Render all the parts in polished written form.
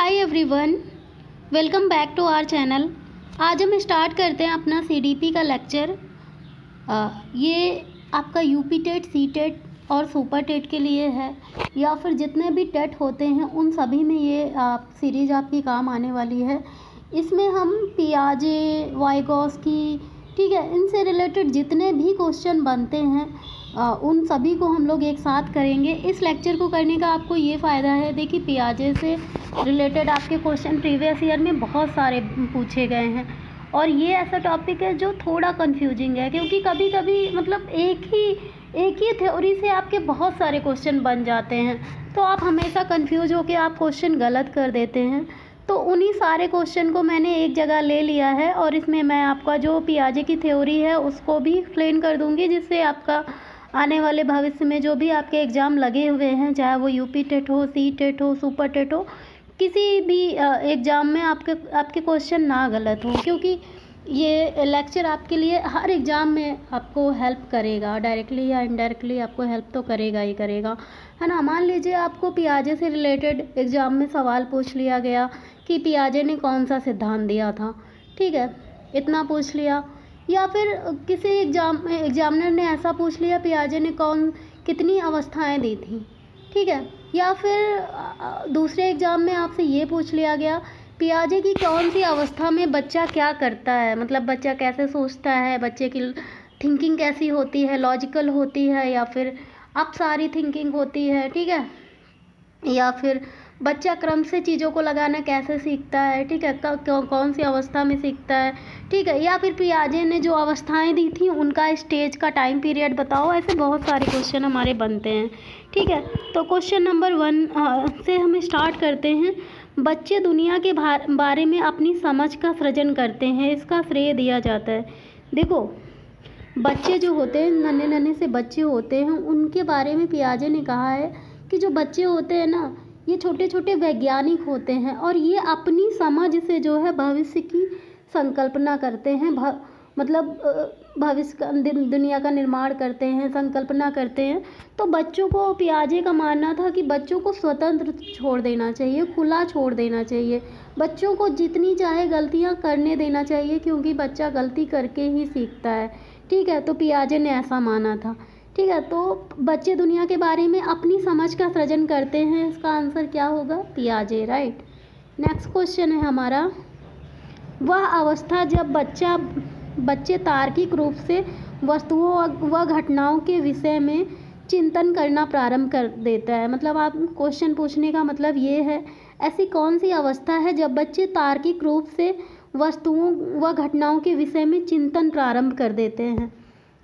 Hi everyone, welcome back to our channel. आज हम start करते हैं अपना सीडीपी का लेक्चर। ये आपका यूपी टेट, सी टेट और सुपर टेट के लिए है, या फिर जितने भी टेट होते हैं उन सभी में ये सीरीज़ आपकी काम आने वाली है। इसमें हम पियाजे, वाइगॉस्की, ठीक है, इनसे रिलेटेड जितने भी क्वेश्चन बनते हैं उन सभी को हम लोग एक साथ करेंगे। इस लेक्चर को करने का आपको ये फ़ायदा है, देखिए पियाजे से रिलेटेड आपके क्वेश्चन प्रीवियस ईयर में बहुत सारे पूछे गए हैं और ये ऐसा टॉपिक है जो थोड़ा कंफ्यूजिंग है, क्योंकि कभी कभी मतलब एक ही थ्योरी से आपके बहुत सारे क्वेश्चन बन जाते हैं, तो आप हमेशा कंफ्यूज होकर आप क्वेश्चन गलत कर देते हैं। तो उन्हीं सारे क्वेश्चन को मैंने एक जगह ले लिया है और इसमें मैं आपका जो पियाजे की थ्योरी है उसको भी एक्सप्लेन कर दूंगी, जिससे आपका आने वाले भविष्य में जो भी आपके एग्ज़ाम लगे हुए हैं, चाहे वो यूपी टेट हो, सी टेट हो, सुपर टेट हो, किसी भी एग्ज़ाम में आपके क्वेश्चन ना गलत हो, क्योंकि ये लेक्चर आपके लिए हर एग्ज़ाम में आपको हेल्प करेगा, डायरेक्टली या इनडायरेक्टली आपको हेल्प तो करेगा ही करेगा, है ना। मान लीजिए आपको पियाजे से रिलेटेड एग्ज़ाम में सवाल पूछ लिया गया कि पियाजे ने कौन सा सिद्धांत दिया था, ठीक है, इतना पूछ लिया। या फिर किसी एग्जामिनर ने ऐसा पूछ लिया पियाजे ने कितनी अवस्थाएं दी थी, ठीक है। या फिर दूसरे एग्ज़ाम में आपसे ये पूछ लिया गया पियाजे की कौन सी अवस्था में बच्चा क्या करता है, मतलब बच्चा कैसे सोचता है, बच्चे की थिंकिंग कैसी होती है, लॉजिकल होती है या फिर अब सारी थिंकिंग होती है, ठीक है। या फिर बच्चा क्रम से चीज़ों को लगाना कैसे सीखता है, ठीक है, कौन सी अवस्था में सीखता है, ठीक है। या फिर पियाजे ने जो अवस्थाएं दी थी उनका स्टेज का टाइम पीरियड बताओ। ऐसे बहुत सारे क्वेश्चन हमारे बनते हैं, ठीक है। तो क्वेश्चन नंबर 1 से हम स्टार्ट करते हैं। बच्चे दुनिया के बारे में अपनी समझ का सृजन करते हैं, इसका श्रेय दिया जाता है। देखो, बच्चे जो होते हैं, नन्हे नन्हे से बच्चे होते हैं, उनके बारे में पियाजे ने कहा है कि जो बच्चे होते हैं ना, ये छोटे छोटे वैज्ञानिक होते हैं और ये अपनी समझ से जो है भविष्य की संकल्पना करते हैं, मतलब भविष्य का दुनिया का निर्माण करते हैं, संकल्पना करते हैं। तो बच्चों को, पियाजे का मानना था कि बच्चों को स्वतंत्र छोड़ देना चाहिए, खुला छोड़ देना चाहिए, बच्चों को जितनी चाहे गलतियां करने देना चाहिए, क्योंकि बच्चा गलती करके ही सीखता है, ठीक है। तो पियाजे ने ऐसा माना था, ठीक है। तो बच्चे दुनिया के बारे में अपनी समझ का सृजन करते हैं, इसका आंसर क्या होगा? पियाजे, राइट। नेक्स्ट क्वेश्चन है हमारा, वह अवस्था जब बच्चे तार्किक रूप से वस्तुओं व घटनाओं के विषय में चिंतन करना प्रारंभ कर देता है। मतलब आप क्वेश्चन पूछने का मतलब ये है, ऐसी कौन सी अवस्था है जब बच्चे तार्किक रूप से वस्तुओं व घटनाओं के विषय में चिंतन प्रारंभ कर देते हैं,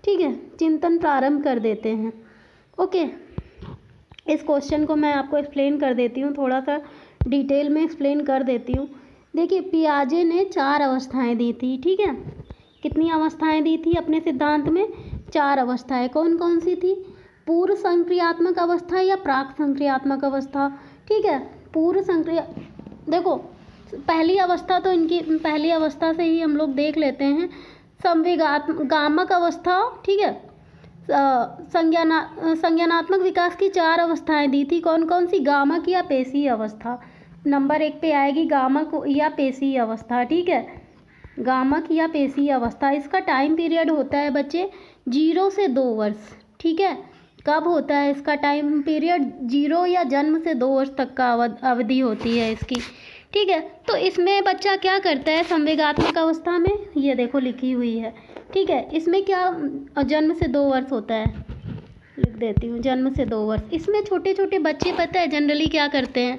ठीक है, चिंतन प्रारंभ कर देते हैं। ओके, इस क्वेश्चन को मैं आपको एक्सप्लेन कर देती हूँ, थोड़ा सा डिटेल में एक्सप्लेन कर देती हूँ। देखिए, पियाजे ने 4 अवस्थाएं दी थी, ठीक है। कितनी अवस्थाएं दी थी अपने सिद्धांत में? 4 अवस्थाएं। कौन कौन सी थी? पूर्व संक्रियात्मक अवस्था या प्राक संक्रियात्मक अवस्था, ठीक है। पूर्व संक्रिया, देखो पहली अवस्था तो इनकी पहली अवस्था से ही हम लोग देख लेते हैं, संवेगात्मक अवस्था, ठीक है। संज्ञानात्मक विकास की 4 अवस्थाएं दी थी। कौन कौन सी? गामक या पेशी अवस्था। नंबर 1 पे आएगी गामक या पेशी अवस्था, ठीक है, गामक या पेशी अवस्था। इसका टाइम पीरियड होता है बच्चे 0 से 2 वर्ष, ठीक है। कब होता है इसका टाइम पीरियड? 0 या जन्म से 2 वर्ष तक का अवधि होती है इसकी, ठीक है। तो इसमें बच्चा क्या करता है संवेगात्मक अवस्था में? ये देखो लिखी हुई है, ठीक है। इसमें क्या जन्म से 2 वर्ष होता है, लिख देती हूँ, जन्म से 2 वर्ष। इसमें छोटे छोटे बच्चे पता है जनरली क्या करते हैं,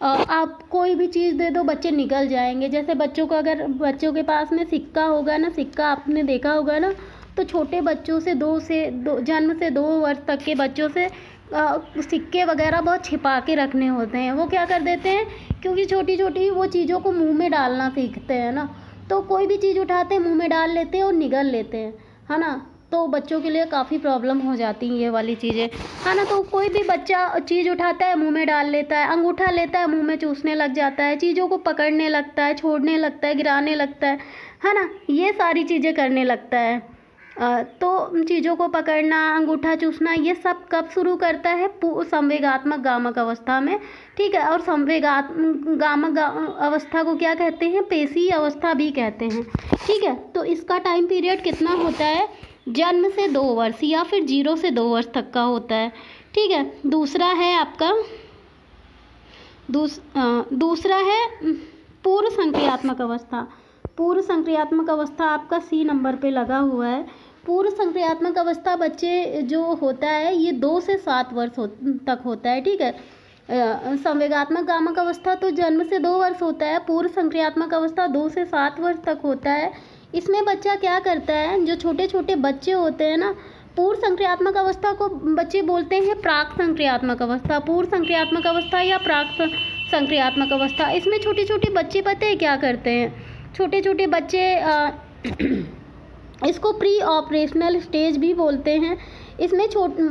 आप कोई भी चीज़ दे दो बच्चे निकल जाएंगे। जैसे बच्चों को, अगर बच्चों के पास में सिक्का होगा ना, सिक्का आपने देखा होगा ना, तो छोटे बच्चों से जन्म से 2 वर्ष तक के बच्चों से सिक्के वगैरह बहुत छिपा के रखने होते हैं। वो क्या कर देते हैं, क्योंकि छोटी छोटी वो चीज़ों को मुंह में डालना सीखते हैं ना, तो कोई भी चीज़ उठाते हैं मुंह में डाल लेते हैं और निगल लेते हैं, है ना। तो बच्चों के लिए काफ़ी प्रॉब्लम हो जाती हैं ये वाली चीज़ें, है ना। तो कोई भी बच्चा चीज़ उठाता है मुंह में डाल लेता है, अंगूठा लेता है मुंह में चूसने लग जाता है, चीज़ों को पकड़ने लगता है, छोड़ने लगता है, गिराने लगता है ना, ये सारी चीज़ें करने लगता है। तो चीज़ों को पकड़ना, अंगूठा चूसना, ये सब कब शुरू करता है? संवेगात्मक गामक अवस्था में, ठीक है। और गामक अवस्था को क्या कहते हैं? पेशी अवस्था भी कहते हैं, ठीक है। तो इसका टाइम पीरियड कितना होता है? जन्म से 2 वर्ष या फिर 0 से 2 वर्ष तक का होता है, ठीक है। दूसरा है आपका दूसरा है पूर्व संक्रियात्मक अवस्था। पूर्व संक्रियात्मक अवस्था आपका सी नंबर पे लगा हुआ है। पूर्व संक्रियात्मक अवस्था बच्चे जो होता है ये 2 से 7 वर्ष तक होता है, ठीक है। संवेगात्मक गामक अवस्था तो जन्म से 2 वर्ष होता है, पूर्व संक्रियात्मक अवस्था 2 से 7 वर्ष तक होता है। इसमें बच्चा क्या करता है? जो छोटे छोटे बच्चे होते हैं ना, पूर्व संक्रियात्मक अवस्था को बच्चे बोलते हैं प्राक संक्रियात्मक अवस्था। पूर्व संक्रियात्मक अवस्था या प्राक संक्रियात्मक अवस्था, इसमें छोटे छोटे बच्चे पता है क्या करते हैं? छोटे छोटे बच्चे इसको प्री ऑपरेशनल स्टेज भी बोलते हैं। इसमें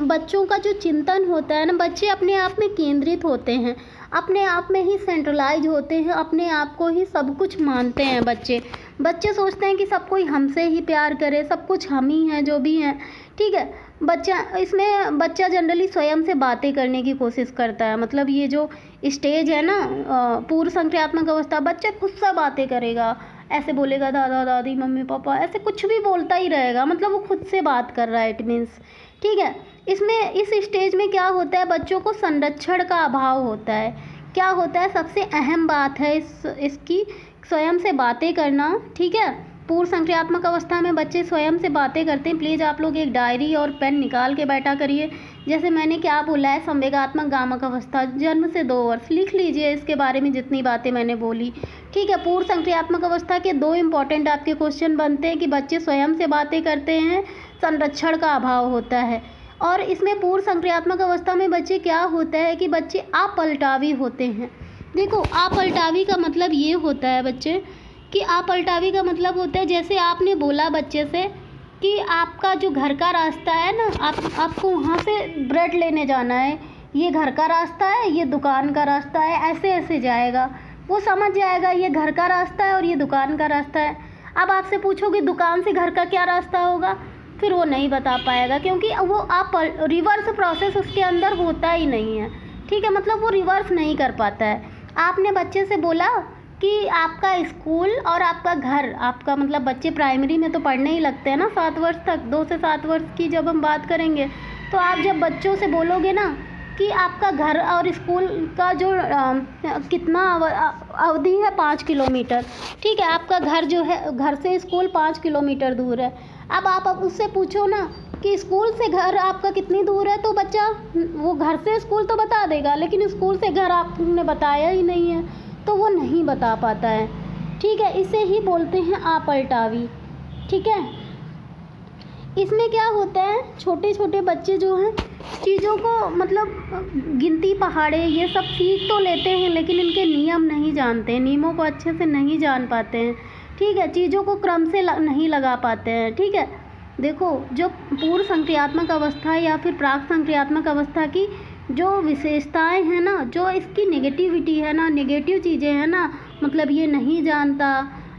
बच्चों का जो चिंतन होता है ना, बच्चे अपने आप में केंद्रित होते हैं, अपने आप में ही सेंट्रलाइज होते हैं, अपने आप को ही सब कुछ मानते हैं। बच्चे सोचते हैं कि सब कोई हमसे ही प्यार करे, सब कुछ हम ही हैं जो भी हैं, ठीक है। बच्चा जनरली स्वयं से बातें करने की कोशिश करता है। मतलब ये जो स्टेज है ना पूर्व संक्रियात्मक अवस्था, बच्चा खुद से बातें करेगा, ऐसे बोलेगा दादा दादी मम्मी पापा, ऐसे कुछ भी बोलता ही रहेगा, मतलब वो खुद से बात कर रहा है, इट मीन्स, ठीक है। इसमें इस स्टेज में क्या होता है? बच्चों को संरक्षण का अभाव होता है। क्या होता है? सबसे अहम बात है इसकी स्वयं से बातें करना, ठीक है। पूर्व संक्रियात्मक अवस्था में बच्चे स्वयं से बातें करते हैं। प्लीज़ आप लोग एक डायरी और पेन निकाल के बैठा करिए। जैसे मैंने क्या बोला है, संवेगात्मक गामक अवस्था जन्म से 2 वर्ष, लिख लीजिए इसके बारे में जितनी बातें मैंने बोली, ठीक है। पूर्व संक्रियात्मक अवस्था के 2 इंपॉर्टेंट आपके क्वेश्चन बनते हैं कि बच्चे स्वयं से बातें करते हैं, संरक्षण का अभाव होता है। और इसमें पूर्व संक्रियात्मक अवस्था में बच्चे क्या होता है कि बच्चे अपलटावी होते हैं। देखो, अपलटावी का मतलब ये होता है बच्चे कि अपलटावी का मतलब होता है, जैसे आपने बोला बच्चे से कि आपका जो घर का रास्ता है ना, आपको वहाँ से ब्रेड लेने जाना है, ये घर का रास्ता है, ये दुकान का रास्ता है, ऐसे ऐसे जाएगा, वो समझ जाएगा ये घर का रास्ता है और ये दुकान का रास्ता है। अब आपसे पूछोगे दुकान से घर का क्या रास्ता होगा, फिर वो नहीं बता पाएगा, क्योंकि वो आप रिवर्स प्रोसेस उसके अंदर होता ही नहीं है, ठीक है। मतलब वो रिवर्स नहीं कर पाता है। आपने बच्चे से बोला कि आपका स्कूल और आपका घर, आपका मतलब बच्चे प्राइमरी में तो पढ़ने ही लगते हैं ना 7 वर्ष तक, 2 से 7 वर्ष की जब हम बात करेंगे, तो आप जब बच्चों से बोलोगे ना कि आपका घर और स्कूल का जो कितना अवधि है 5 किलोमीटर, ठीक है। आपका घर जो है, घर से स्कूल 5 किलोमीटर दूर है। अब आप उससे पूछो ना कि स्कूल से घर आपका कितनी दूर है, तो बच्चा वो घर से स्कूल तो बता देगा, लेकिन स्कूल से घर आपने बताया ही नहीं है, तो वो नहीं बता पाता है, ठीक है। इसे ही बोलते हैं अपलटावी, ठीक है। इसमें क्या होता है, छोटे छोटे बच्चे जो हैं चीज़ों को मतलब गिनती पहाड़े ये सब सीख तो लेते हैं, लेकिन इनके नियम नहीं जानते हैं, नियमों को अच्छे से नहीं जान पाते हैं, ठीक है। चीज़ों को क्रम से नहीं लगा पाते हैं, ठीक है। देखो, जो पूर्व संक्रियात्मक अवस्था या फिर प्राक संक्रियात्मक अवस्था की जो विशेषताएं हैं ना, जो इसकी नेगेटिविटी है ना, नेगेटिव चीज़ें हैं ना, मतलब ये नहीं जानता,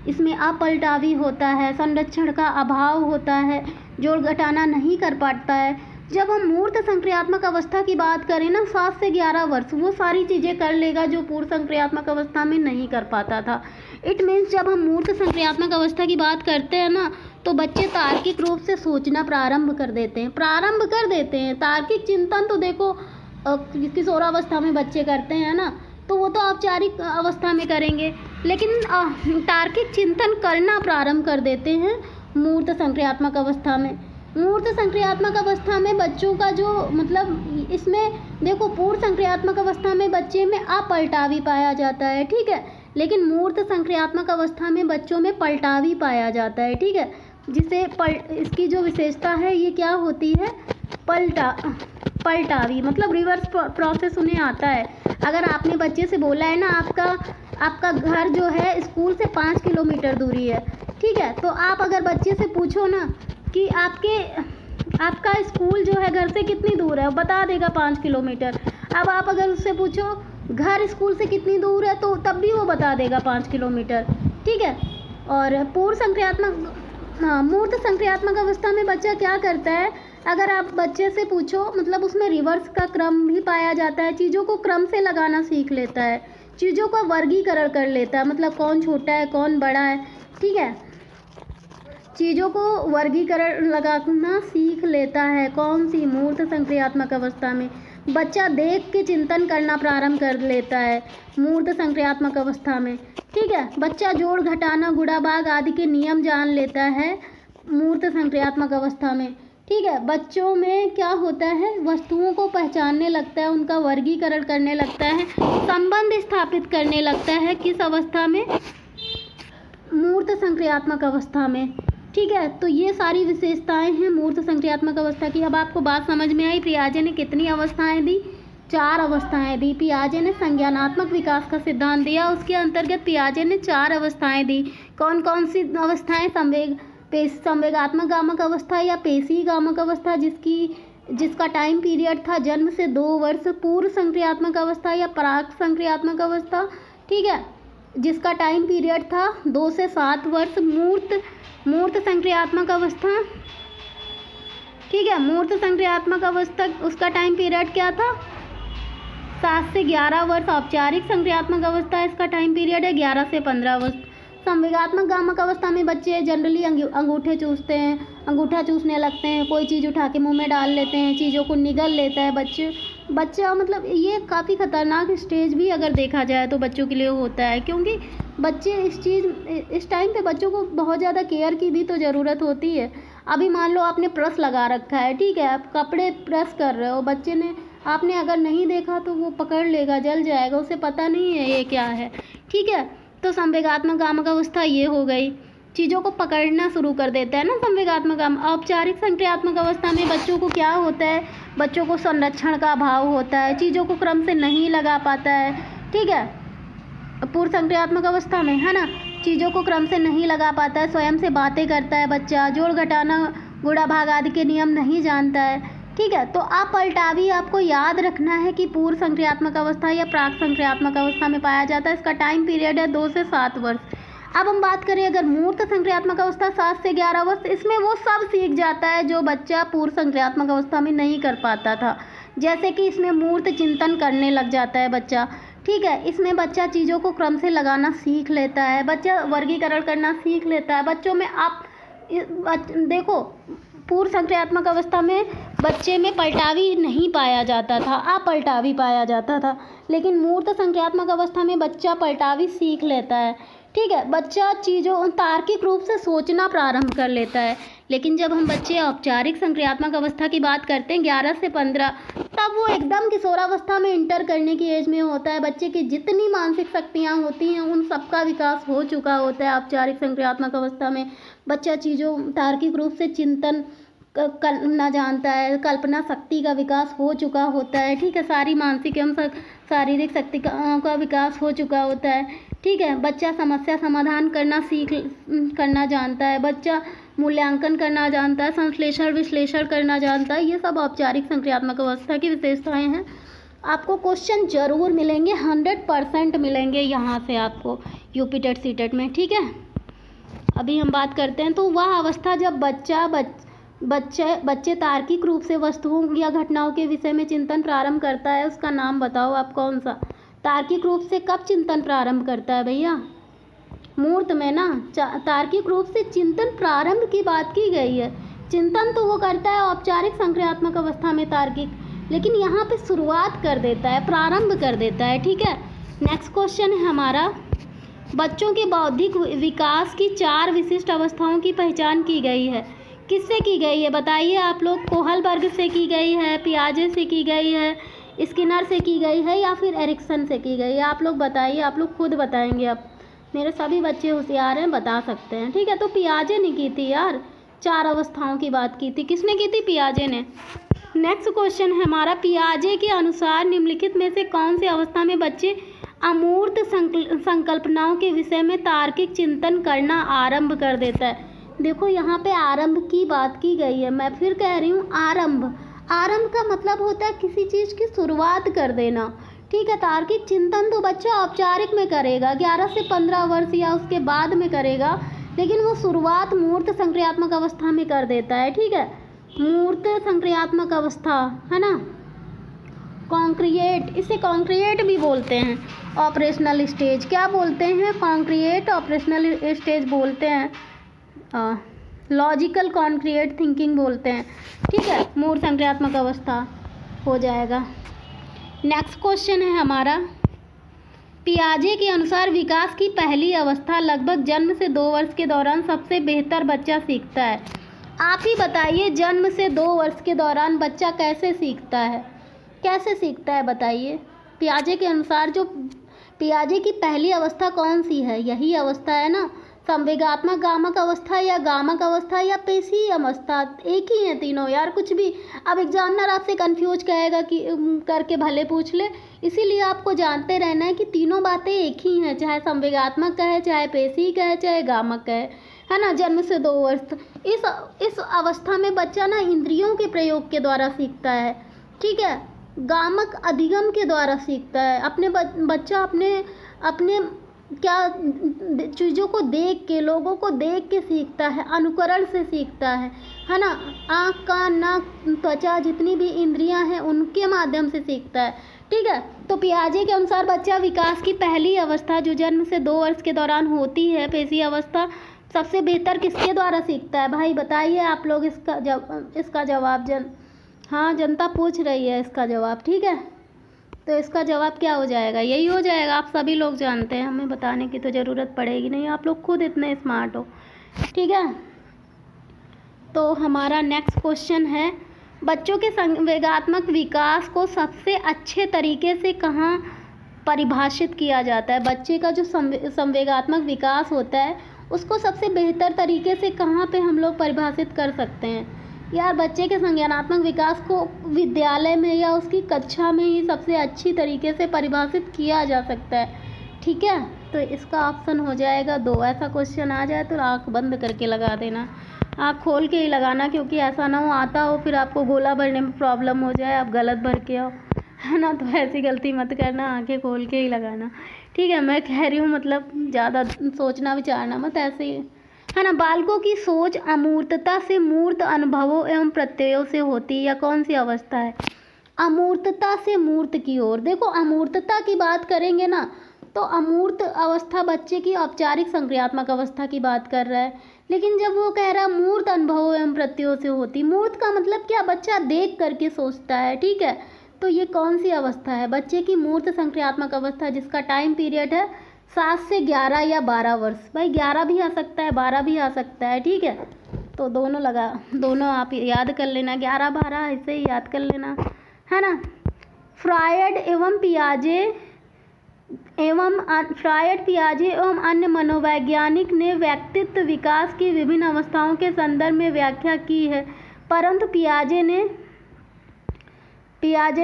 इसमें अपलटावी होता है, संरक्षण का अभाव होता है, जोड़ घटाना नहीं कर पाता है। जब हम मूर्त संक्रियात्मक अवस्था की बात करें ना, 7 से 11 वर्ष वो सारी चीज़ें कर लेगा जो पूर्व संक्रियात्मक अवस्था में नहीं कर पाता था। इट मीन्स जब हम मूर्त संक्रियात्मक अवस्था की बात करते हैं ना, तो बच्चे तार्किक रूप से सोचना प्रारंभ कर देते हैं। तार्किक चिंतन तो देखो किशोरावस्था में बच्चे करते हैं ना, तो वो तो औपचारिक अवस्था में करेंगे, लेकिन तार्किक चिंतन करना प्रारंभ कर देते हैं मूर्त संक्रियात्मक अवस्था में। मूर्त संक्रियात्मक अवस्था में बच्चों का जो मतलब, इसमें देखो पूर्व संक्रियात्मक अवस्था में बच्चे में अपलटावी पाया जाता है, ठीक है, लेकिन मूर्त संक्रियात्मक अवस्था में बच्चों में पलटावी पाया जाता है, ठीक है। जिसे इसकी जो विशेषता है ये क्या होती है, पलटावी, मतलब रिवर्स प्रोसेस उन्हें आता है। अगर आपने बच्चे से बोला है ना आपका घर जो है स्कूल से 5 किलोमीटर दूरी है, ठीक है, तो आप अगर बच्चे से पूछो ना कि आपका स्कूल जो है घर से कितनी दूर है, बता देगा 5 किलोमीटर। अब आप अगर उससे पूछो घर स्कूल से कितनी दूर है, तो तब भी वो बता देगा 5 किलोमीटर, ठीक है। और पूर्व हाँ, मूर्त संक्रियात्मक अवस्था में बच्चा क्या करता है, अगर आप बच्चे से पूछो मतलब उसमें रिवर्स का क्रम भी पाया जाता है। चीज़ों को क्रम से लगाना सीख लेता है, चीज़ों का वर्गीकरण कर लेता है, मतलब कौन छोटा है कौन बड़ा है, ठीक है। चीज़ों को वर्गीकरण लगाना सीख लेता है। कौन सी? मूर्त संक्रियात्मक अवस्था में बच्चा देख के चिंतन करना प्रारंभ कर लेता है मूर्त संक्रियात्मक अवस्था में, ठीक है। बच्चा जोड़ घटाना गुणा भाग आदि के नियम जान लेता है मूर्त संक्रियात्मक अवस्था में, ठीक है। बच्चों में क्या होता है, वस्तुओं को पहचानने लगता है, उनका वर्गीकरण करने लगता है, संबंध स्थापित करने लगता है। किस अवस्था में? मूर्त संक्रियात्मक अवस्था में, ठीक है। तो ये सारी विशेषताएं हैं मूर्त संक्रियात्मक अवस्था की। अब आपको बात समझ में आई, पियाजे ने कितनी अवस्थाएं दी? 4 अवस्थाएं दी। पियाजे ने संज्ञानात्मक विकास का सिद्धांत दिया, उसके अंतर्गत पियाजे ने 4 अवस्थाएं दी। कौन कौन सी अवस्थाएं? संवेगात्मक गामक अवस्था या पेशी गामक अवस्था, जिसका टाइम पीरियड था जन्म से 2 वर्ष। पूर्व संक्रियात्मक अवस्था या प्राक संक्रियात्मक अवस्था, ठीक है, जिसका टाइम पीरियड था 2 से 7 वर्ष। मूर्त संक्रियात्मक अवस्था, ठीक है, मूर्त संक्रियात्मक अवस्था उसका टाइम पीरियड क्या था? 7 से 11 वर्ष। औपचारिक संक्रियात्मक अवस्था इसका टाइम पीरियड है 11 से 15 वर्ष। संवेगात्मक गामक अवस्था में बच्चे जनरली अंगूठे चूसते हैं, अंगूठा चूसने लगते हैं, कोई चीज़ उठा के मुंह में डाल लेते हैं, चीज़ों को निगल लेता है बच्चा। मतलब ये काफ़ी ख़तरनाक स्टेज भी अगर देखा जाए तो बच्चों के लिए होता है, क्योंकि बच्चे इस टाइम पे बच्चों को बहुत ज़्यादा केयर की भी तो ज़रूरत होती है। अभी मान लो आपने प्रेस लगा रखा है, ठीक है, आप कपड़े प्रेस कर रहे हो, बच्चे ने आपने अगर नहीं देखा तो वो पकड़ लेगा, जल जाएगा, उसे पता नहीं है ये क्या है, ठीक है। तो संवेगात्मक गामक अवस्था ये हो गई, चीज़ों को पकड़ना शुरू कर देता है ना संवेगात्मक गामक। औपचारिक संक्रियात्मक अवस्था में बच्चों को क्या होता है? बच्चों को संरक्षण का अभाव होता है, चीज़ों को क्रम से नहीं लगा पाता है, ठीक है। पूर्व संक्रियात्मक अवस्था में है ना, चीज़ों को क्रम से नहीं लगा पाता है, स्वयं से बातें करता है बच्चा, जोड़ घटाना गुणा भाग आदि के नियम नहीं जानता है, ठीक है। तो आप पलटावी आपको याद रखना है कि पूर्व संक्रियात्मक अवस्था या प्राक संक्रियात्मक अवस्था में पाया जाता है। इसका टाइम पीरियड है 2 से 7 वर्ष। अब हम बात करें अगर मूर्त संक्रियात्मक अवस्था 7 से 11 वर्ष, इसमें वो सब सीख जाता है जो बच्चा पूर्व संक्रियात्मक अवस्था में नहीं कर पाता था। जैसे कि इसमें मूर्त चिंतन करने लग जाता है बच्चा, ठीक है। इसमें बच्चा चीज़ों को क्रम से लगाना सीख लेता है, बच्चा वर्गीकरण करना सीख लेता है। बच्चों में आप देखो, पूर्व संक्रियात्मक अवस्था में बच्चे में पलटावी नहीं पाया जाता था, अपलटावी पाया जाता था, लेकिन मूर्त संक्रियात्मक अवस्था में बच्चा पलटावी सीख लेता है, ठीक है। बच्चा चीज़ों तार्किक रूप से सोचना प्रारंभ कर लेता है। लेकिन जब हम बच्चे औपचारिक संक्रियात्मक अवस्था की बात करते हैं 11 से 15, तब वो एकदम किशोरावस्था में इंटर करने की एज में होता है। बच्चे की जितनी मानसिक शक्तियाँ होती हैं उन सबका विकास हो चुका होता है। औपचारिक संक्रियात्मक अवस्था में बच्चा चीज़ों तार्किक रूप से चिंतन करना जानता है, कल्पना शक्ति का विकास हो चुका होता है, ठीक है। सारी मानसिक एवं शारीरिक शक्ति का विकास हो चुका होता है, ठीक है। बच्चा समस्या समाधान करना जानता है, बच्चा मूल्यांकन करना जानता है, संश्लेषण विश्लेषण करना जानता है। ये सब औपचारिक संक्रियात्मक अवस्था की विशेषताएं हैं। आपको क्वेश्चन जरूर मिलेंगे, 100% मिलेंगे यहाँ से आपको यूपी टेट सी टेट में, ठीक है। अभी हम बात करते हैं तो वह अवस्था जब बच्चे तार्किक रूप से वस्तुओं या घटनाओं के विषय में चिंतन प्रारंभ करता है, उसका नाम बताओ आप कौन सा? तार्किक रूप से कब चिंतन प्रारंभ करता है भैया? मूर्त में ना। तार्किक रूप से चिंतन प्रारंभ की बात की गई है, चिंतन तो वो करता है औपचारिक संक्रियात्मक अवस्था में तार्किक, लेकिन यहाँ पे शुरुआत कर देता है, प्रारंभ कर देता है, ठीक है। नेक्स्ट क्वेश्चन है हमारा, बच्चों के बौद्धिक विकास की 4 विशिष्ट अवस्थाओं की पहचान की गई है, किससे की गई है बताइए आप लोग? कोहलबर्ग से की गई है, पियाजे से की गई है, स्किनर से की गई है, या फिर एरिक्सन से की गई है? आप लोग बताइए, आप लोग खुद बताएंगे। अब मेरे सभी बच्चे होशियार हैं, बता सकते हैं, ठीक है। तो पियाजे ने की थी यार, 4 अवस्थाओं की बात की थी, किसने की थी? पियाजे ने। नेक्स्ट क्वेश्चन है हमारा, पियाजे के अनुसार निम्नलिखित में से कौन सी अवस्था में बच्चे अमूर्त संकल्पनाओं के विषय में तार्किक चिंतन करना आरंभ कर देता है? देखो यहाँ पे आरंभ की बात की गई है, मैं फिर कह रही हूँ आरंभ। आरंभ का मतलब होता है किसी चीज़ की शुरुआत कर देना, ठीक है। तार्किक चिंतन तो बच्चा औपचारिक में करेगा, 11 से 15 वर्ष या उसके बाद में करेगा, लेकिन वो शुरुआत मूर्त संक्रियात्मक अवस्था में कर देता है। ठीक है, मूर्त संक्रियात्मक अवस्था है ना, कॉन्क्रिएट, इसे कॉन्क्रिएट भी बोलते हैं। ऑपरेशनल स्टेज क्या बोलते हैं? कॉन्क्रिएट ऑपरेशनल स्टेज बोलते हैं, लॉजिकल कॉन्क्रिएट थिंकिंग बोलते हैं। ठीक है, मूर्त संक्रियात्मक अवस्था हो जाएगा। नेक्स्ट क्वेश्चन है हमारा, पियाजे के अनुसार विकास की पहली अवस्था लगभग जन्म से 2 वर्ष के दौरान सबसे बेहतर बच्चा सीखता है। आप ही बताइए, जन्म से 2 वर्ष के दौरान बच्चा कैसे सीखता है? कैसे सीखता है बताइए? पियाजे के अनुसार जो पियाजे की पहली अवस्था कौन सी है? यही अवस्था है ना, संवेगात्मक गामक अवस्था या गामक अवस्था या पेशीय अवस्था, एक ही है तीनों यार। कुछ भी अब एग्जामिनर आपसे कंफ्यूज कहेगा कि करके भले पूछ ले, इसीलिए आपको जानते रहना है कि तीनों बातें एक ही हैं, चाहे संवेगात्मक कहे, चाहे पेशीय कहे, चाहे गामक कहे, है ना। जन्म से 2 वर्ष इस अवस्था में बच्चा ना इंद्रियों के प्रयोग के द्वारा सीखता है। ठीक है, गामक अधिगम के द्वारा सीखता है। बच्चा अपने क्या चीज़ों को देख के, लोगों को देख के सीखता है, अनुकरण से सीखता है ना। आँख, कान, नाक, त्वचा, जितनी भी इंद्रियां हैं उनके माध्यम से सीखता है। ठीक है, तो पियाजे के अनुसार बच्चा विकास की पहली अवस्था जो जन्म से 2 वर्ष के दौरान होती है, पेशीय अवस्था, सबसे बेहतर किसके द्वारा सीखता है? भाई बताइए आप लोग इसका जवाब। हाँ, जनता पूछ रही है इसका जवाब। ठीक है, तो इसका जवाब क्या हो जाएगा? यही हो जाएगा। आप सभी लोग जानते हैं, हमें बताने की तो ज़रूरत पड़ेगी नहीं, आप लोग खुद इतने स्मार्ट हो। ठीक है, तो हमारा नेक्स्ट क्वेश्चन है, बच्चों के संवेगात्मक विकास को सबसे अच्छे तरीके से कहाँ परिभाषित किया जाता है? बच्चे का जो संवेगात्मक विकास होता है उसको सबसे बेहतर तरीके से कहाँ पे हम लोग परिभाषित कर सकते हैं? यार, बच्चे के संज्ञानात्मक विकास को विद्यालय में या उसकी कक्षा में ही सबसे अच्छी तरीके से परिभाषित किया जा सकता है। ठीक है, तो इसका ऑप्शन हो जाएगा 2। ऐसा क्वेश्चन आ जाए तो आँख बंद करके लगा देना, आँख खोल के ही लगाना, क्योंकि ऐसा ना हो आता हो फिर आपको गोला भरने में प्रॉब्लम हो जाए, आप गलत भर के आओ, है ना। तो ऐसी गलती मत करना, आँखें खोल के ही लगाना। ठीक है, मैं कह रही हूँ मतलब ज़्यादा सोचना विचारना मत, ऐसे ही, है ना। बालकों की सोच अमूर्तता से मूर्त अनुभवों एवं प्रत्ययों से होती है, या कौन सी अवस्था है? अमूर्तता से मूर्त की ओर। देखो, अमूर्तता की बात करेंगे ना तो अमूर्त अवस्था बच्चे की औपचारिक संक्रियात्मक अवस्था की बात कर रहा है, लेकिन जब वो कह रहा है मूर्त अनुभवों एवं प्रत्ययों से होती, मूर्त का मतलब क्या? बच्चा देख करके सोचता है। ठीक है, तो ये कौन सी अवस्था है? बच्चे की मूर्त संक्रियात्मक अवस्था, जिसका टाइम पीरियड है 7 से 11 या 12 वर्ष। भाई 11 भी आ सकता है, 12 भी आ सकता है। ठीक है, तो दोनों आप याद कर लेना, 11-12 ऐसे ही याद कर लेना, है ना। फ्रायड पियाजे एवं अन्य मनोवैज्ञानिक ने व्यक्तित्व विकास की विभिन्न अवस्थाओं के संदर्भ में व्याख्या की है, परंतु पियाजे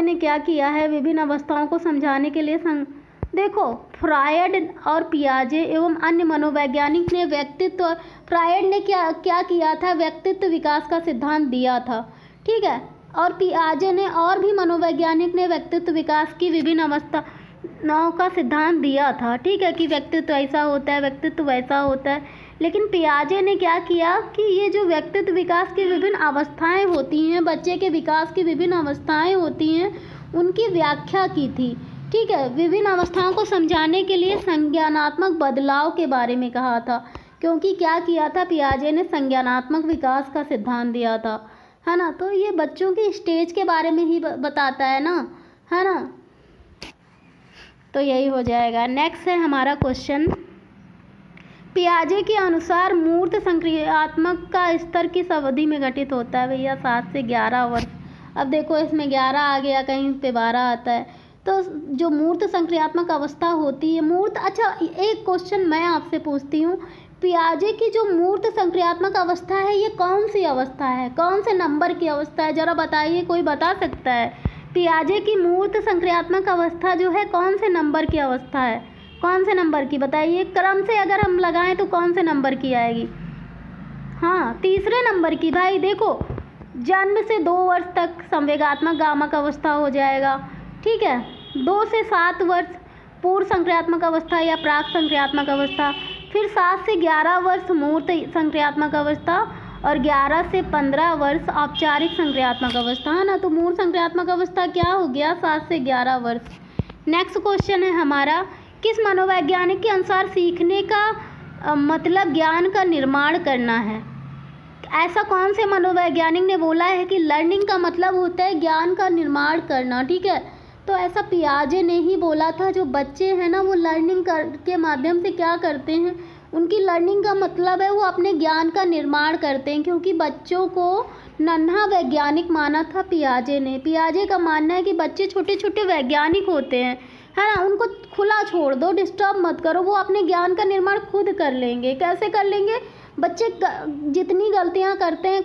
ने क्या किया है? विभिन्न अवस्थाओं को समझाने के लिए देखो, फ्रायड और पियाजे एवं अन्य मनोवैज्ञानिक ने फ्रायड ने क्या किया था? व्यक्तित्व विकास का सिद्धांत दिया था। ठीक है, और पियाजे ने और भी मनोवैज्ञानिक ने व्यक्तित्व विकास की विभिन्न अवस्थाओं का सिद्धांत दिया था। ठीक है, कि व्यक्तित्व ऐसा होता है, व्यक्तित्व वैसा होता है, लेकिन पियाजे ने क्या किया कि ये जो व्यक्तित्व विकास की विभिन्न अवस्थाएं होती हैं, बच्चे के विकास की विभिन्न अवस्थाएं होती हैं, उनकी व्याख्या की थी। ठीक है, विभिन्न अवस्थाओं को समझाने के लिए संज्ञानात्मक बदलाव के बारे में कहा था, क्योंकि क्या किया था? पियाजे ने संज्ञानात्मक विकास का सिद्धांत दिया था, है ना। तो ये बच्चों की स्टेज के बारे में ही बताता है ना, है ना। तो यही हो जाएगा। नेक्स्ट है हमारा क्वेश्चन, पियाजे के अनुसार मूर्त संक्रियात्मक का स्तर किस अवधि में घटित होता है? भैया 7 से 11 वर्ष। अब देखो, इसमें 11 आ गया, कहीं पे 12 आता है, तो जो मूर्त संक्रियात्मक अवस्था होती है, मूर्त, अच्छा एक क्वेश्चन मैं आपसे पूछती हूँ, पियाजे की जो मूर्त संक्रियात्मक अवस्था है ये कौन सी अवस्था है? कौन से नंबर की अवस्था है? जरा बताइए, कोई बता सकता है? पियाजे की मूर्त संक्रियात्मक अवस्था जो है कौन से नंबर की अवस्था है? कौन से नंबर की बताइए? क्रम से अगर हम लगाएं तो कौन से नंबर की आएगी? हाँ, तीसरे नंबर की। भाई देखो, जन्म से 2 वर्ष तक संवेगात्मक गामक अवस्था हो जाएगा। ठीक है, 2 से 7 वर्ष पूर्व संक्रियात्मक अवस्था या प्राक संक्रियात्मक अवस्था, फिर 7 से 11 वर्ष मूर्त संक्रियात्मक अवस्था और 11 से 15 वर्ष औपचारिक संक्रियात्मक अवस्था, है ना। तो मूर्त संक्रियात्मक अवस्था क्या हो गया, 7 से 11 वर्ष। नेक्स्ट क्वेश्चन है हमारा, किस मनोवैज्ञानिक के अनुसार सीखने का मतलब ज्ञान का निर्माण करना है। ऐसा कौन से मनोवैज्ञानिक ने बोला है कि लर्निंग का मतलब होता है ज्ञान का निर्माण करना, ठीक है। तो ऐसा पियाजे ने ही बोला था। जो बच्चे हैं ना वो लर्निंग के माध्यम से क्या करते हैं, उनकी लर्निंग का मतलब है वो अपने ज्ञान का निर्माण करते हैं, क्योंकि बच्चों को नन्हा वैज्ञानिक माना था पियाजे ने। पियाजे का मानना है कि बच्चे छोटे छोटे वैज्ञानिक होते हैं, है ना। उनको खुला छोड़ दो, डिस्टर्ब मत करो, वो अपने ज्ञान का निर्माण खुद कर लेंगे। कैसे कर लेंगे, बच्चे जितनी गलतियां करते हैं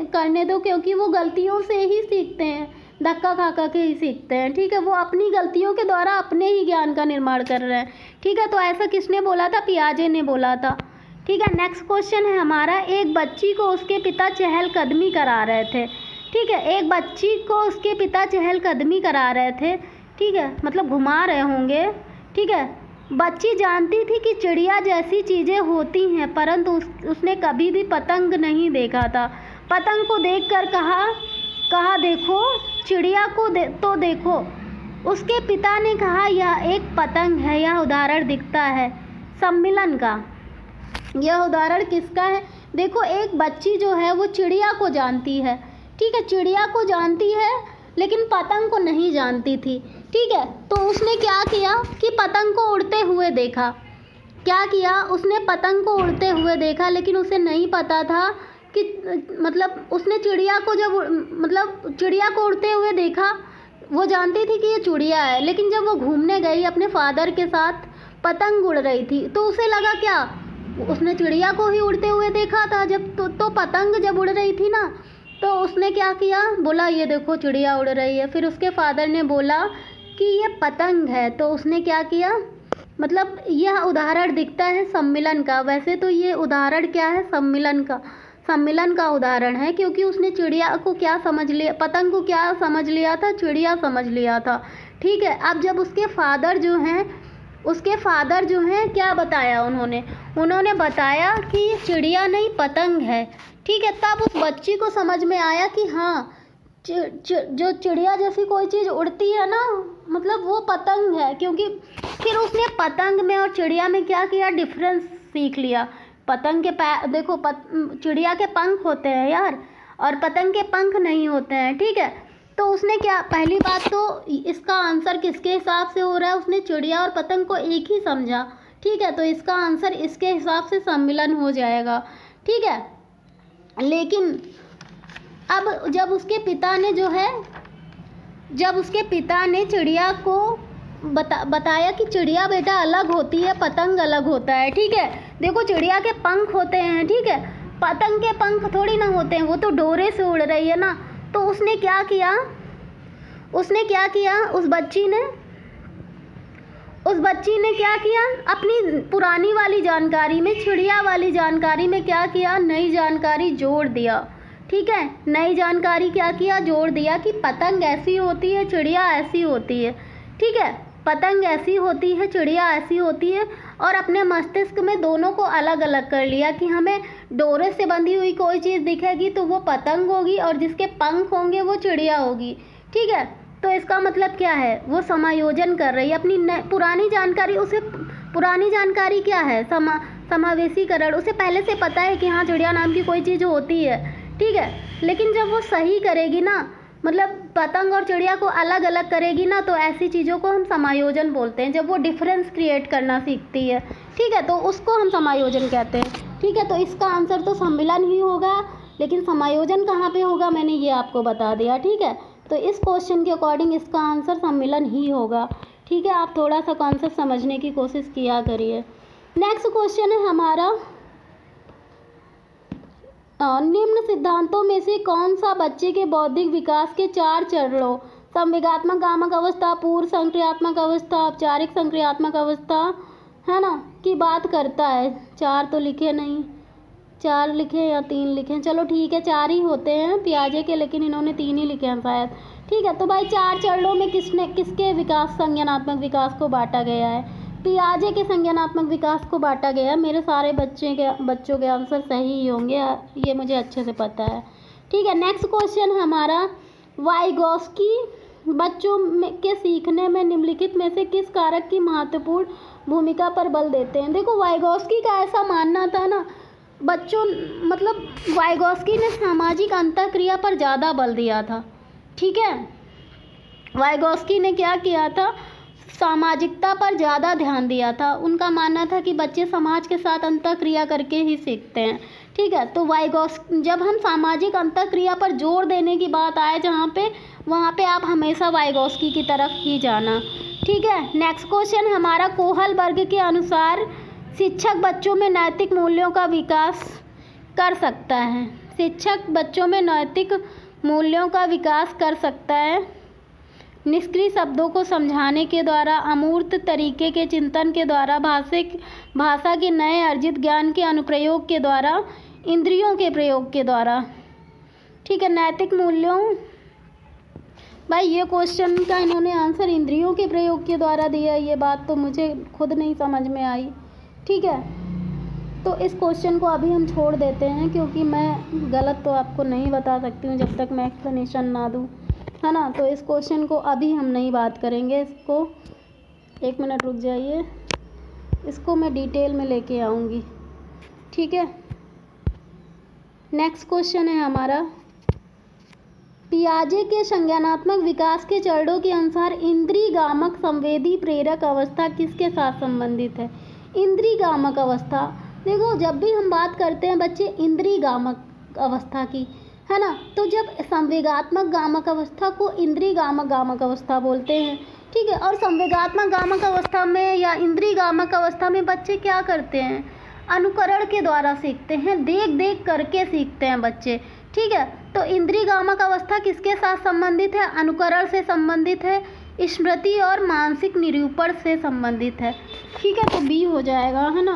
करने दो, क्योंकि वो गलतियों से ही सीखते हैं, धक्का खा के ही सीखते हैं, ठीक है। वो अपनी गलतियों के द्वारा अपने ही ज्ञान का निर्माण कर रहे हैं, ठीक है। तो ऐसा किसने बोला था, पियाजे ने बोला था, ठीक है। नेक्स्ट क्वेश्चन है हमारा, एक बच्ची को उसके पिता चहलकदमी करा रहे थे, ठीक है। एक बच्ची को उसके पिता चहलकदमी करा रहे थे, ठीक है, मतलब घुमा रहे होंगे, ठीक है। बच्ची जानती थी कि चिड़िया जैसी चीज़ें होती हैं, परंतु उसने कभी भी पतंग नहीं देखा था। पतंग को देखकर कहा देखो चिड़िया को तो देखो। उसके पिता ने कहा यह एक पतंग है। यह उदाहरण दिखता है सम्मिलन का। यह उदाहरण किसका है, देखो एक बच्ची जो है वो चिड़िया को जानती है, ठीक है, चिड़िया को जानती है लेकिन पतंग को नहीं जानती थी, ठीक है। तो उसने क्या किया कि पतंग को उड़ते हुए देखा। क्या किया, उसने पतंग को उड़ते हुए देखा, लेकिन उसे नहीं पता था कि मतलब उसने चिड़िया को चिड़िया को उड़ते हुए देखा। वो जानती थी कि ये चिड़िया है, लेकिन जब वो घूमने गई अपने फादर के साथ, पतंग उड़ रही थी, तो उसे लगा क्या, उसने चिड़िया को ही उड़ते हुए देखा था जब तो पतंग जब उड़ रही थी ना, तो उसने क्या किया, बोला ये देखो चिड़िया उड़ रही है। फिर उसके फादर ने बोला कि ये पतंग है, तो उसने क्या किया, मतलब यह उदाहरण दिखता है सम्मिलन का। वैसे तो ये उदाहरण क्या है, सम्मिलन का उदाहरण है, क्योंकि उसने चिड़िया को क्या समझ लिया, पतंग को क्या समझ लिया था, चिड़िया समझ लिया था, ठीक है। अब जब उसके फादर जो हैं क्या बताया उन्होंने बताया कि चिड़िया नहीं पतंग है, ठीक है। तब उस बच्ची को समझ में आया कि हाँ जो चिड़िया जैसी कोई चीज़ उड़ती है ना, मतलब वो पतंग है, क्योंकि फिर उसने पतंग में और चिड़िया में क्या किया, डिफरेंस सीख लिया। पतंग के देखो चिड़िया के पंख होते हैं यार, और पतंग के पंख नहीं होते हैं, ठीक है। तो उसने क्या, पहली बात तो इसका आंसर किसके हिसाब से हो रहा है, उसने चिड़िया और पतंग को एक ही समझा, ठीक है। तो इसका आंसर इसके हिसाब से सम्मिलन हो जाएगा, ठीक है। लेकिन अब जब उसके पिता ने चिड़िया को बताया कि चिड़िया बेटा अलग होती है, पतंग अलग होता है, ठीक है। देखो चिड़िया के पंख होते हैं, ठीक है, पतंग के पंख थोड़ी ना होते हैं, वो तो डोरे से उड़ रही है ना। तो उसने क्या किया, उस बच्ची ने क्या किया, अपनी पुरानी वाली जानकारी में, चिड़िया वाली जानकारी में क्या किया, नई जानकारी जोड़ दिया, ठीक है। नई जानकारी क्या किया, जोड़ दिया कि पतंग ऐसी होती है, चिड़िया ऐसी होती है, ठीक है। पतंग ऐसी होती है, चिड़िया ऐसी होती है, और अपने मस्तिष्क में दोनों को अलग अलग कर लिया कि हमें डोरे से बंधी हुई कोई चीज़ दिखेगी तो वो पतंग होगी, और जिसके पंख होंगे वो चिड़िया होगी, ठीक है। तो इसका मतलब क्या है, वो समायोजन कर रही है अपनी पुरानी जानकारी। पुरानी जानकारी क्या है, समावेशीकरण। उसे पहले से पता है कि हाँ चिड़िया नाम की कोई चीज़ होती है, ठीक है। लेकिन जब वो सही करेगी ना, मतलब पतंग और चिड़िया को अलग अलग करेगी ना, तो ऐसी चीज़ों को हम समायोजन बोलते हैं। जब वो डिफरेंस क्रिएट करना सीखती है, ठीक है, तो उसको हम समायोजन कहते हैं, ठीक है। तो इसका आंसर तो सम्मिलन ही होगा, लेकिन समायोजन कहाँ पे होगा मैंने ये आपको बता दिया, ठीक है। तो इस क्वेश्चन के अकॉर्डिंग इसका आंसर सम्मिलन ही होगा, ठीक है। आप थोड़ा सा कॉन्सेप्ट समझने की कोशिश किया करिए। नेक्स्ट क्वेश्चन है हमारा, निम्न सिद्धांतों में से कौन सा बच्चे के बौद्धिक विकास के 4 चरणों, संवेगात्मक गामक अवस्था, पूर्व संक्रियात्मक अवस्था, औपचारिक संक्रियात्मक अवस्था, है ना, की बात करता है। 4 तो लिखे नहीं, 4 लिखे या 3 लिखे, चलो ठीक है 4 ही होते हैं पियाजे के, लेकिन इन्होंने 3 ही लिखे हैं शायद, ठीक है। तो भाई 4 चरणों में किसके विकास, संज्ञानात्मक विकास को बांटा गया है, पियाजे के संज्ञानात्मक विकास को बांटा गया। मेरे सारे बच्चों के आंसर सही ही होंगे, ये मुझे अच्छे से पता है। ठीक है, नेक्स्ट क्वेश्चन हमारा, वाइगोस्की बच्चों के सीखने में निम्नलिखित में से किस कारक की महत्वपूर्ण भूमिका पर बल देते हैं। देखो, वाइगोस्की का ऐसा मानना था ना, बच्चों मतलब वाइगोस्की ने सामाजिक अंतःक्रिया पर ज़्यादा बल दिया था। ठीक है, वाइगोस्की ने क्या किया था, सामाजिकता पर ज़्यादा ध्यान दिया था। उनका मानना था कि बच्चे समाज के साथ अंतःक्रिया करके ही सीखते हैं। ठीक है, तो जब हम सामाजिक अंतःक्रिया पर जोर देने की बात आए वहाँ पे आप हमेशा वाइगोस्की की तरफ ही जाना। ठीक है, नेक्स्ट क्वेश्चन हमारा, कोहलबर्ग के अनुसार शिक्षक बच्चों में नैतिक मूल्यों का विकास कर सकता है। शिक्षक बच्चों में नैतिक मूल्यों का विकास कर सकता है निष्क्रिय शब्दों को समझाने के द्वारा, अमूर्त तरीके के चिंतन के द्वारा, भाषा के नए अर्जित ज्ञान के अनुप्रयोग के द्वारा, इंद्रियों के प्रयोग के द्वारा। ठीक है, नैतिक मूल्यों, भाई ये क्वेश्चन का इन्होंने आंसर इंद्रियों के प्रयोग के द्वारा दिया, ये बात तो मुझे खुद नहीं समझ में आई। ठीक है, तो इस क्वेश्चन को अभी हम छोड़ देते हैं, क्योंकि मैं गलत तो आपको नहीं बता सकती हूँ जब तक मैं एक्सप्लेनेशन ना दूँ, है ना। तो इस क्वेश्चन को अभी हम नहीं बात करेंगे, इसको 1 मिनट रुक जाइए, इसको मैं डिटेल में लेके आऊँगी। ठीक है, नेक्स्ट क्वेश्चन है हमारा, पियाजे के संज्ञानात्मक विकास के चरणों के अनुसार इंद्रियगामक संवेदी प्रेरक अवस्था किसके साथ संबंधित है। इंद्रियगामक अवस्था, देखो जब भी हम बात करते हैं बच्चे इंद्रियगामक अवस्था की, है ना, तो जब संवेगात्मक गामक अवस्था को इंद्रियगामक गामक अवस्था बोलते हैं। ठीक है, और संवेगात्मक गामक अवस्था में या इंद्रियगामक अवस्था में बच्चे क्या करते हैं, अनुकरण के द्वारा सीखते हैं, देख देख करके सीखते हैं बच्चे। ठीक है, तो इंद्रियगामक अवस्था किसके साथ संबंधित है, अनुकरण से संबंधित है, स्मृति और मानसिक निरूपण से संबंधित है। ठीक है, तो बी हो जाएगा, है ना।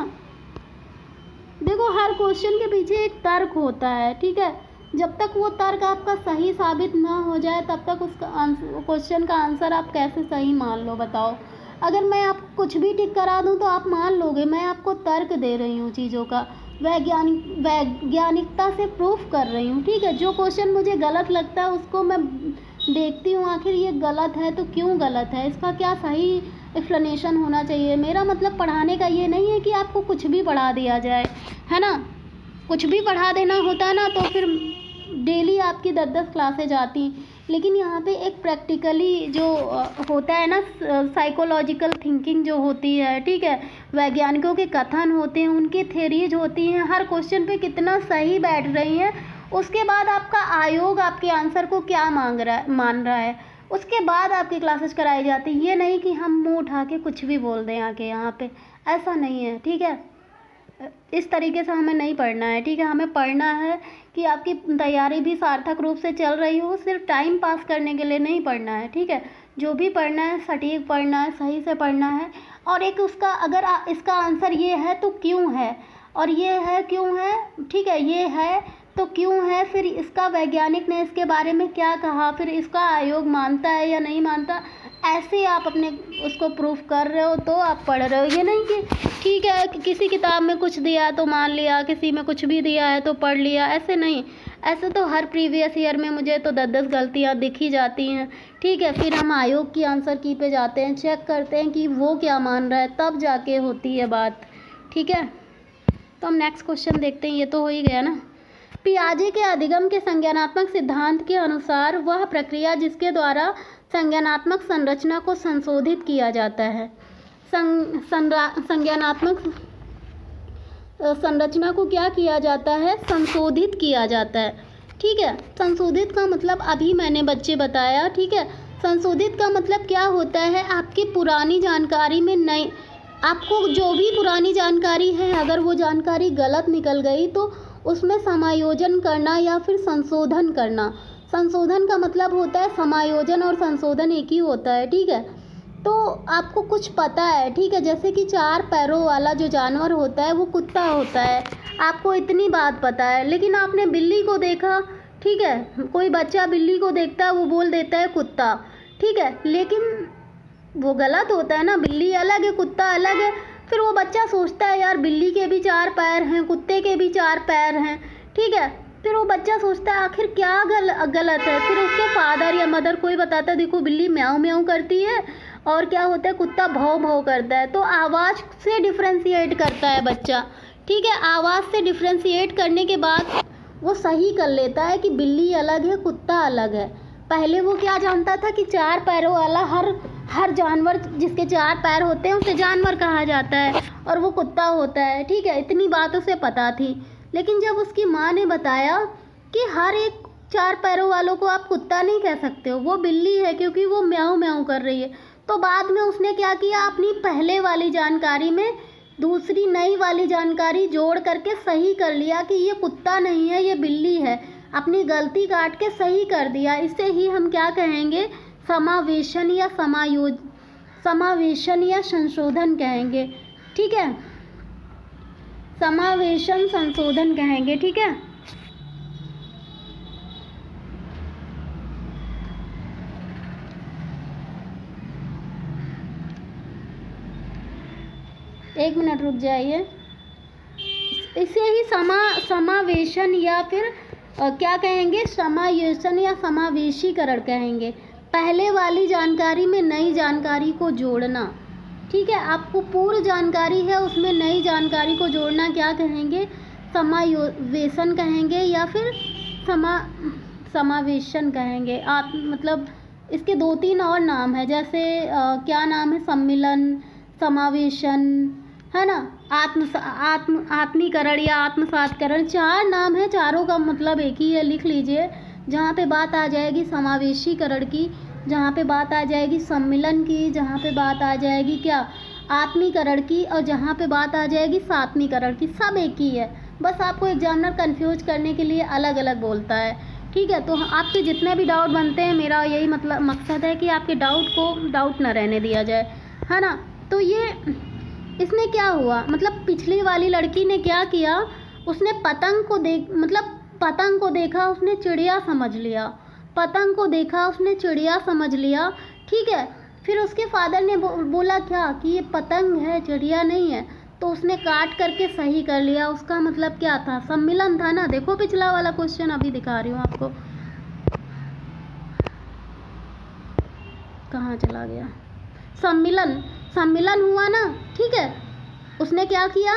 देखो, हर क्वेश्चन के पीछे एक तर्क होता है। ठीक है, जब तक वो तर्क आपका सही साबित ना हो जाए तब तक उसका क्वेश्चन का आंसर आप कैसे सही मान लो, बताओ। अगर मैं आपको कुछ भी टिक करा दूं तो आप मान लोगे, मैं आपको तर्क दे रही हूँ, चीज़ों का वैज्ञानिकता से प्रूफ कर रही हूँ। ठीक है, जो क्वेश्चन मुझे गलत लगता है उसको मैं देखती हूँ, आखिर ये गलत है तो क्यों गलत है, इसका क्या सही एक्सप्लेनेशन होना चाहिए। मेरा मतलब पढ़ाने का ये नहीं है कि आपको कुछ भी पढ़ा दिया जाए, है ना। कुछ भी पढ़ा देना होता ना तो फिर डेली आपकी 10-10 क्लासेज आती, लेकिन यहाँ पे एक प्रैक्टिकली जो होता है ना, साइकोलॉजिकल थिंकिंग जो होती है, ठीक है, वैज्ञानिकों के कथन होते हैं, उनकी थ्योरीज होती हैं, हर क्वेश्चन पे कितना सही बैठ रही हैं, उसके बाद आपका आयोग आपके आंसर को क्या मान रहा है, उसके बाद आपकी क्लासेस कराई जाती है। ये नहीं कि हम मुँह उठा के कुछ भी बोल दें आके यहाँ पे, ऐसा नहीं है। ठीक है, इस तरीके से हमें नहीं पढ़ना है। ठीक है, हमें पढ़ना है कि आपकी तैयारी भी सार्थक रूप से चल रही हो, सिर्फ टाइम पास करने के लिए नहीं पढ़ना है। ठीक है, जो भी पढ़ना है सटीक पढ़ना है, सही से पढ़ना है। और एक उसका अगर इसका आंसर ये है तो क्यों है, और ये है क्यों है, ठीक है, ये है तो क्यों है, फिर इसका वैज्ञानिक ने इसके बारे में क्या कहा, फिर इसका आयोग मानता है या नहीं मानता, ऐसे आप अपने उसको प्रूफ कर रहे हो तो आप पढ़ रहे हो। ये नहीं कि ठीक है किसी किताब में कुछ दिया तो मान लिया, किसी में कुछ भी दिया है तो पढ़ लिया, ऐसे नहीं। ऐसे तो हर प्रीवियस ईयर में मुझे तो 10-10 गलतियाँ दिख ही जाती हैं। ठीक है, फिर हम आयोग की आंसर की पे जाते हैं, चेक करते हैं कि वो क्या मान रहा है, तब जाके होती है बात। ठीक है, तो हम नेक्स्ट क्वेश्चन देखते हैं। ये तो हो ही गया ना। पियाजे के अधिगम के संज्ञानात्मक सिद्धांत के अनुसार वह प्रक्रिया जिसके द्वारा संज्ञानात्मक संरचना को संशोधित किया जाता है। संज्ञानात्मक संरचना को क्या किया जाता है, संशोधित किया जाता है। ठीक है, संशोधित का मतलब अभी मैंने बच्चे बताया। ठीक है, संशोधित का मतलब क्या होता है, आपकी पुरानी जानकारी में नई, आपको जो भी पुरानी जानकारी है अगर वो जानकारी गलत निकल गई तो उसमें समायोजन करना या फिर संशोधन करना। संशोधन का मतलब होता है समायोजन, और संशोधन एक ही होता है। ठीक है, तो आपको कुछ पता है, ठीक है, जैसे कि 4 पैरों वाला जो जानवर होता है वो कुत्ता होता है, आपको इतनी बात पता है, लेकिन आपने बिल्ली को देखा, ठीक है, कोई बच्चा बिल्ली को देखता है वो बोल देता है कुत्ता, ठीक है, लेकिन वो गलत होता है ना। बिल्ली अलग है, कुत्ता अलग है। फिर वो बच्चा सोचता है यार बिल्ली के भी 4 पैर हैं, कुत्ते के भी 4 पैर हैं, ठीक है। फिर वो बच्चा सोचता है आखिर क्या गलत है। फिर उसके फादर या मदर कोई बताता है देखो बिल्ली म्याऊं म्याऊं करती है और क्या होता है कुत्ता भौं भौं करता है। तो आवाज़ से डिफ्रेंशिएट करता है बच्चा, ठीक है। आवाज़ से डिफ्रेंशिएट करने के बाद वो सही कर लेता है कि बिल्ली अलग है, कुत्ता अलग है। पहले वो क्या जानता था कि 4 पैरों वाला हर जानवर जिसके 4 पैर होते हैं उसे जानवर कहा जाता है और वो कुत्ता होता है, ठीक है। इतनी बात उसे पता थी। लेकिन जब उसकी माँ ने बताया कि हर एक 4 पैरों वालों को आप कुत्ता नहीं कह सकते हो, वो बिल्ली है क्योंकि वो म्याऊं म्याऊं कर रही है, तो बाद में उसने क्या किया, अपनी पहले वाली जानकारी में दूसरी नई वाली जानकारी जोड़ करके सही कर लिया कि ये कुत्ता नहीं है, ये बिल्ली है। अपनी गलती काट के सही कर दिया। इसे ही हम क्या कहेंगे, समावेशन या संशोधन कहेंगे, ठीक है। समावेशन संशोधन कहेंगे, ठीक है। एक मिनट रुक जाइए। इसे ही समावेशन या फिर क्या कहेंगे, समावेशन या समावेशीकरण कहेंगे। पहले वाली जानकारी में नई जानकारी को जोड़ना, ठीक है। आपको पूर्व जानकारी है उसमें नई जानकारी को जोड़ना क्या कहेंगे, समावेशन कहेंगे या फिर समावेशन कहेंगे। आप मतलब इसके 2-3 और नाम है, जैसे क्या नाम है, सम्मिलन, समावेशन, है ना, आत्मीकरण या आत्मसातकरण। 4 नाम है, चारों का मतलब एक ही है, लिख लीजिए। जहाँ पे बात आ जाएगी समावेशीकरण की, जहाँ पे बात आ जाएगी सम्मिलन की, जहाँ पे बात आ जाएगी क्या, आत्मीकरण की, और जहाँ पे बात आ जाएगी सात्मीकरण की, सब एक ही है। बस आपको एग्जामिनर कंफ्यूज करने के लिए अलग अलग बोलता है, ठीक है। तो आपके जितने भी डाउट बनते हैं, मेरा यही मतलब मकसद है कि आपके डाउट को डाउट ना रहने दिया जाए, है ना। तो ये इसने क्या हुआ, मतलब पिछली वाली लड़की ने क्या किया, उसने पतंग को देखा, उसने चिड़िया समझ लिया। पतंग को देखा, उसने चिड़िया समझ लिया, ठीक है। फिर उसके फादर ने बोला क्या कि ये पतंग है, चिड़िया नहीं है, तो उसने काट करके सही कर लिया। उसका मतलब क्या था, सम्मिलन था ना। देखो पिछला वाला क्वेश्चन अभी दिखा रही हूँ आपको, कहाँ चला गया, सम्मिलन हुआ ना, ठीक है। उसने क्या किया,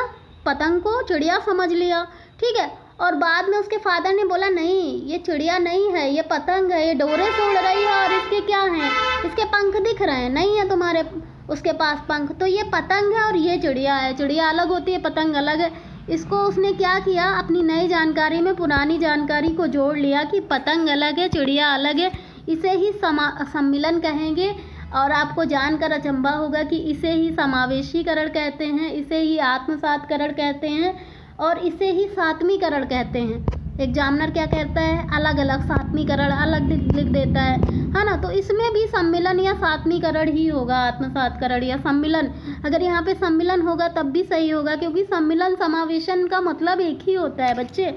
पतंग को चिड़िया समझ लिया, ठीक है। और बाद में उसके फादर ने बोला नहीं ये चिड़िया नहीं है, ये पतंग है, ये डोरे से उड़ रही है और इसके क्या हैं, इसके पंख दिख रहे हैं, नहीं है तुम्हारे उसके पास पंख, तो ये पतंग है और ये चिड़िया है। चिड़िया अलग होती है, पतंग अलग है। इसको उसने क्या किया, अपनी नई जानकारी में पुरानी जानकारी को जोड़ लिया कि पतंग अलग है, चिड़िया अलग है। इसे ही सम्मिलन कहेंगे। और आपको जानकर अचंभा होगा कि इसे ही समावेशीकरण कहते हैं, इसे ही आत्मसातकरण कहते हैं और इसे ही सात्मीकरण कहते हैं। एग्जामिनर क्या कहता है, अलग अलग, सात्मीकरण अलग लिख देता है ना। तो इसमें भी सम्मिलन या सात्मीकरण ही होगा, आत्मसातकरण या सम्मिलन। अगर यहाँ पे सम्मिलन होगा तब भी सही होगा, क्योंकि सम्मिलन समावेशन का मतलब एक ही होता है बच्चे,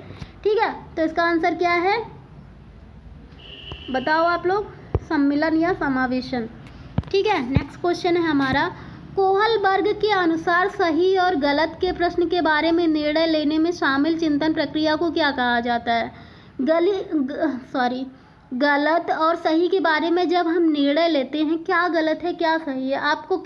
ठीक है। तो इसका आंसर क्या है, बताओ आप लोग, सम्मिलन या समावेशन, ठीक है। नेक्स्ट क्वेश्चन है हमारा, कोहलबर्ग के अनुसार सही और गलत के प्रश्न के बारे में निर्णय लेने में शामिल चिंतन प्रक्रिया को क्या कहा जाता है। गलत और सही के बारे में जब हम निर्णय लेते हैं, क्या गलत है क्या सही है। आपको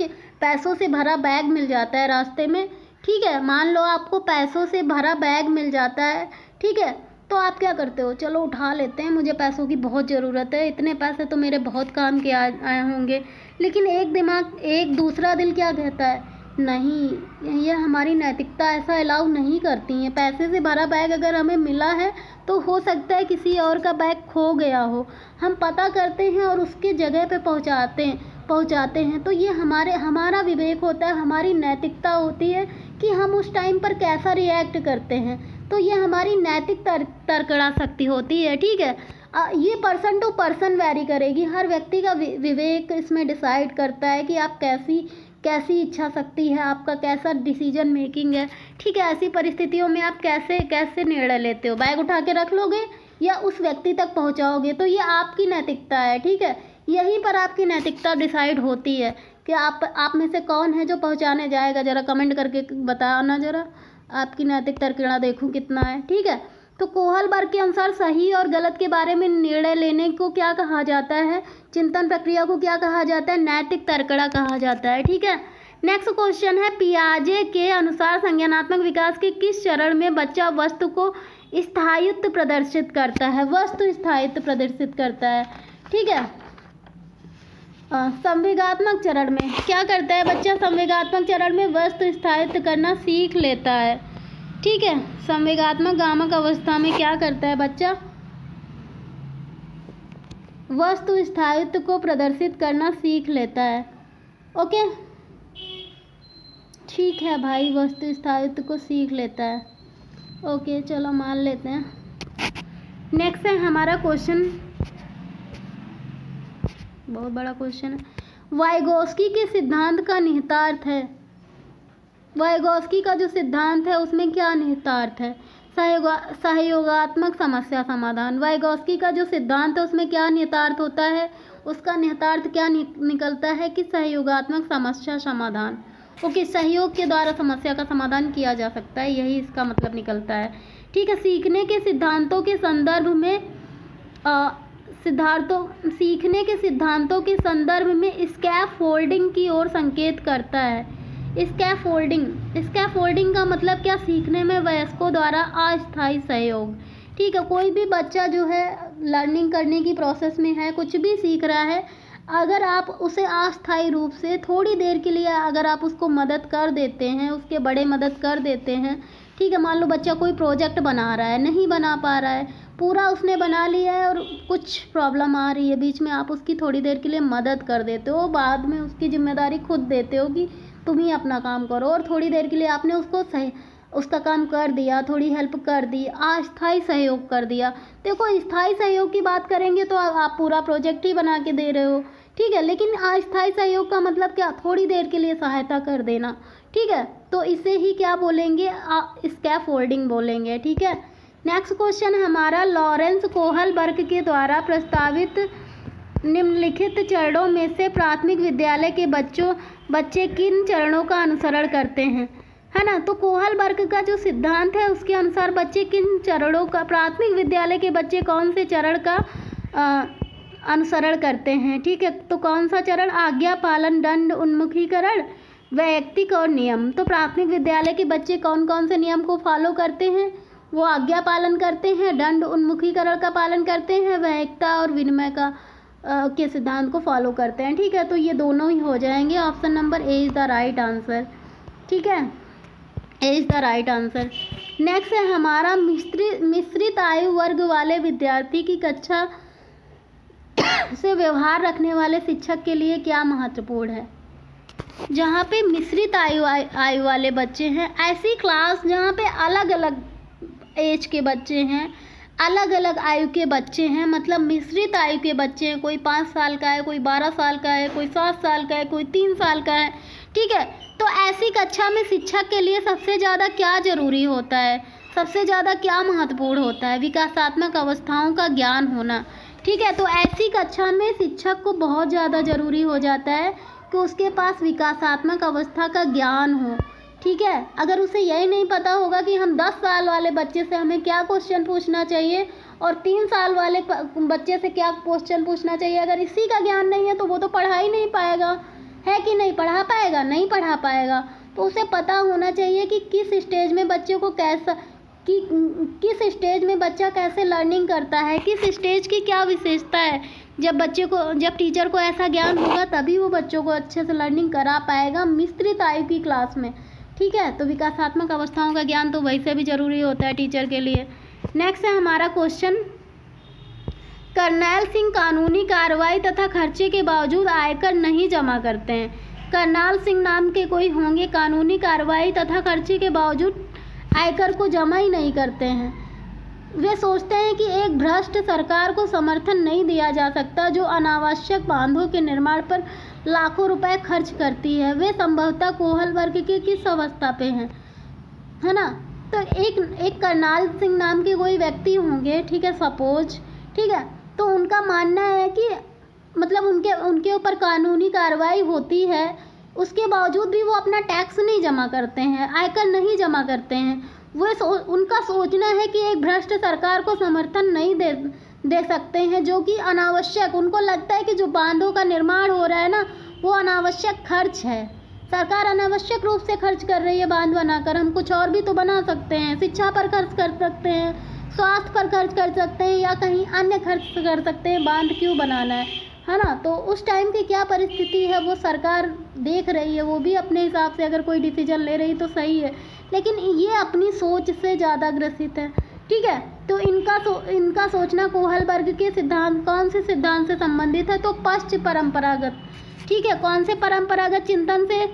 पैसों से भरा बैग मिल जाता है रास्ते में, ठीक है। मान लो आपको पैसों से भरा बैग मिल जाता है, ठीक है। तो आप क्या करते हो, चलो उठा लेते हैं, मुझे पैसों की बहुत ज़रूरत है, इतने पैसे तो मेरे बहुत काम के आए होंगे। लेकिन एक दूसरा दिल क्या कहता है, नहीं, ये हमारी नैतिकता ऐसा अलाउ नहीं करती हैं। पैसे से भरा बैग अगर हमें मिला है तो हो सकता है किसी और का बैग खो गया हो, हम पता करते हैं और उसके जगह पे पहुंचाते हैं। तो ये हमारा विवेक होता है, हमारी नैतिकता होती है कि हम उस टाइम पर कैसा रिएक्ट करते हैं। तो ये हमारी नैतिक तर्कणा शक्ति होती है, ठीक है। ये पर्सन टू पर्सन वैरी करेगी, हर व्यक्ति का विवेक इसमें डिसाइड करता है कि आप कैसी इच्छा शक्ति है, आपका कैसा डिसीजन मेकिंग है, ठीक है। ऐसी परिस्थितियों में आप कैसे निर्णय लेते हो, बैग उठा के रख लोगे या उस व्यक्ति तक पहुंचाओगे, तो ये आपकी नैतिकता है, ठीक है। यहीं पर आपकी नैतिकता डिसाइड होती है कि आप में से कौन है जो पहुंचाने जाएगा, ज़रा कमेंट करके बताना, ज़रा आपकी नैतिक तर्कणा देखूं कितना है। ठीक है, तो कोहलबर्ग के अनुसार सही और गलत के बारे में निर्णय लेने को क्या कहा जाता है, चिंतन प्रक्रिया को क्या कहा जाता है, नैतिक तर्कणा कहा जाता है। ठीक है, नेक्स्ट क्वेश्चन है, पियाजे के अनुसार संज्ञानात्मक विकास के किस चरण में बच्चा वस्तु को स्थायित्व प्रदर्शित करता है, वस्तु स्थायित्व प्रदर्शित करता है। ठीक है, संवेगात्मक चरण में क्या करता है बच्चा, संवेगात्मक चरण में वस्तु स्थायित्व करना सीख लेता है। ठीक है, संवेगात्मक गामक अवस्था में क्या करता है बच्चा, वस्तु स्थायित्व को प्रदर्शित करना सीख लेता है। ओके, ठीक है भाई, वस्तु स्थायित्व को सीख लेता है। ओके, चलो मान लेते हैं। नेक्स्ट है हमारा क्वेश्चन, बहुत बड़ा क्वेश्चन है, वाइगोस्की के सिद्धांत का निहितार्थ है। वाइगोस्की का जो सिद्धांत है उसमें क्या निहितार्थ है, सहयोगात्मक समस्या समाधान। वाइगोस्की का जो सिद्धांत है उसमें क्या निहितार्थ होता है, उसका निहितार्थ क्या निकलता है कि सहयोगात्मक समस्या समाधान। ओके, सहयोग के द्वारा समस्या का समाधान किया जा सकता है, यही इसका मतलब निकलता है। ठीक है, सीखने के सिद्धांतों के संदर्भ में स्कैफोल्डिंग की ओर संकेत करता है। स्कैफोल्डिंग का मतलब क्या, सीखने में वयस्कों द्वारा अस्थायी सहयोग। ठीक है, कोई भी बच्चा जो है लर्निंग करने की प्रोसेस में है, कुछ भी सीख रहा है, अगर आप उसे अस्थायी रूप से थोड़ी देर के लिए अगर आप उसको मदद कर देते हैं, उसके बड़े मदद कर देते हैं। ठीक है, मान लो बच्चा कोई प्रोजेक्ट बना रहा है, नहीं बना पा रहा है, पूरा उसने बना लिया है और कुछ प्रॉब्लम आ रही है बीच में, आप उसकी थोड़ी देर के लिए मदद कर देते हो, बाद में उसकी जिम्मेदारी खुद देते हो कि तुम ही अपना काम करो, और थोड़ी देर के लिए आपने उसका काम कर दिया, थोड़ी हेल्प कर दी, अस्थायी सहयोग कर दिया। देखो, स्थायी सहयोग की बात करेंगे तो आप पूरा प्रोजेक्ट ही बना के दे रहे हो। ठीक है, लेकिन अस्थायी सहयोग का मतलब क्या, थोड़ी देर के लिए सहायता कर देना। ठीक है, तो इसे ही क्या बोलेंगे, स्कैफोल्डिंग बोलेंगे। ठीक है, नेक्स्ट क्वेश्चन है हमारा, लॉरेंस कोहलबर्ग के द्वारा प्रस्तावित निम्नलिखित चरणों में से प्राथमिक विद्यालय के बच्चे किन चरणों का अनुसरण करते हैं, है ना। तो कोहलबर्ग का जो सिद्धांत है उसके अनुसार बच्चे किन चरणों का, प्राथमिक विद्यालय के बच्चे कौन से चरण का अनुसरण करते हैं। ठीक है, तो कौन सा चरण, आज्ञा पालन, दंड उन्मुखीकरण, वैयक्तिक और नियम। तो प्राथमिक विद्यालय के बच्चे कौन कौन से नियम को फॉलो करते हैं, वो आज्ञा पालन करते हैं, दंड उन्मुखीकरण का पालन करते हैं, वैयक्तिकता और विनिमय का के सिद्धांत को फॉलो करते हैं। ठीक है, तो ये दोनों ही हो जाएंगे, option number A is the right answer. ठीक है, A is the right answer. Next है हमारा, मिश्रित आयु वर्ग वाले विद्यार्थी की कक्षा से व्यवहार रखने वाले शिक्षक के लिए क्या महत्वपूर्ण है। जहाँ पे मिश्रित आयु वाले बच्चे हैं, ऐसी क्लास जहाँ पे अलग अलग एज के बच्चे हैं, अलग अलग आयु के बच्चे हैं, मतलब मिश्रित आयु के बच्चे हैं, कोई 5 साल का है, कोई 12 साल का है, कोई 7 साल का है, कोई 3 साल का है। ठीक है, तो ऐसी कक्षा में शिक्षक के लिए सबसे ज़्यादा क्या जरूरी होता है, सबसे ज़्यादा क्या महत्वपूर्ण होता है, विकासात्मक अवस्थाओं का ज्ञान होना। ठीक है, तो ऐसी कक्षा में शिक्षक को बहुत ज़्यादा ज़रूरी हो जाता है कि उसके पास विकासात्मक अवस्था का ज्ञान हो। ठीक है, अगर उसे यही नहीं पता होगा कि हम 10 साल वाले बच्चे से हमें क्या क्वेश्चन पूछना चाहिए और 3 साल वाले बच्चे से क्या क्वेश्चन पूछना चाहिए, अगर इसी का ज्ञान नहीं है तो वो तो पढ़ा ही नहीं पाएगा, है कि नहीं, पढ़ा पाएगा, नहीं पढ़ा पाएगा। तो उसे पता होना चाहिए कि किस स्टेज में बच्चे को किस स्टेज में बच्चा कैसे लर्निंग करता है, किस स्टेज की क्या विशेषता है। जब टीचर को ऐसा ज्ञान होगा तभी वो बच्चों को अच्छे से लर्निंग करा पाएगा मिश्रित आयु की क्लास में। ठीक है, तो विकासात्मक अवस्थाओं का ज्ञान तो वैसे भी जरूरी होता है टीचर के लिए। नेक्स्ट है हमारा क्वेश्चन, करनैल सिंह कानूनी कार्रवाई तथा खर्चे के बावजूद आयकर नहीं जमा करते हैं। करनाल सिंह नाम के कोई होंगे, कानूनी कार्रवाई तथा खर्चे के बावजूद आयकर को जमा ही नहीं करते हैं। वे सोचते हैं कि एक भ्रष्ट सरकार को समर्थन नहीं दिया जा सकता जो अनावश्यक बांधों के निर्माण पर लाखों रुपए खर्च करती है। वे संभवतः कोहलबर्ग के किस अवस्था पे हैं, है ना। तो एक करनाल सिंह नाम के कोई व्यक्ति होंगे, ठीक है, सपोज, ठीक है, तो उनका मानना है कि मतलब उनके ऊपर कानूनी कार्रवाई होती है, उसके बावजूद भी वो अपना टैक्स नहीं जमा करते हैं, आयकर नहीं जमा करते हैं। उनका सोचना है कि एक भ्रष्ट सरकार को समर्थन नहीं दे सकते हैं, जो कि अनावश्यक, उनको लगता है कि जो बांधों का निर्माण हो रहा है ना, वो अनावश्यक खर्च है। सरकार अनावश्यक रूप से खर्च कर रही है बांध बनाकर। हम कुछ और भी तो बना सकते हैं, शिक्षा पर खर्च कर सकते हैं, स्वास्थ्य पर खर्च कर सकते हैं, या कहीं अन्य खर्च कर सकते हैं। बांध क्यों बनाना है ना? तो उस टाइम की क्या परिस्थिति है वो सरकार देख रही है, वो भी अपने हिसाब से अगर कोई डिसीजन ले रही तो सही है, लेकिन ये अपनी सोच से ज़्यादा ग्रसित है। ठीक है, तो इनका सोचना कोहल वर्ग के सिद्धांत, कौन से सिद्धांत से संबंधित है? तो पश्च परंपरागत। ठीक है, कौन से परंपरागत चिंतन से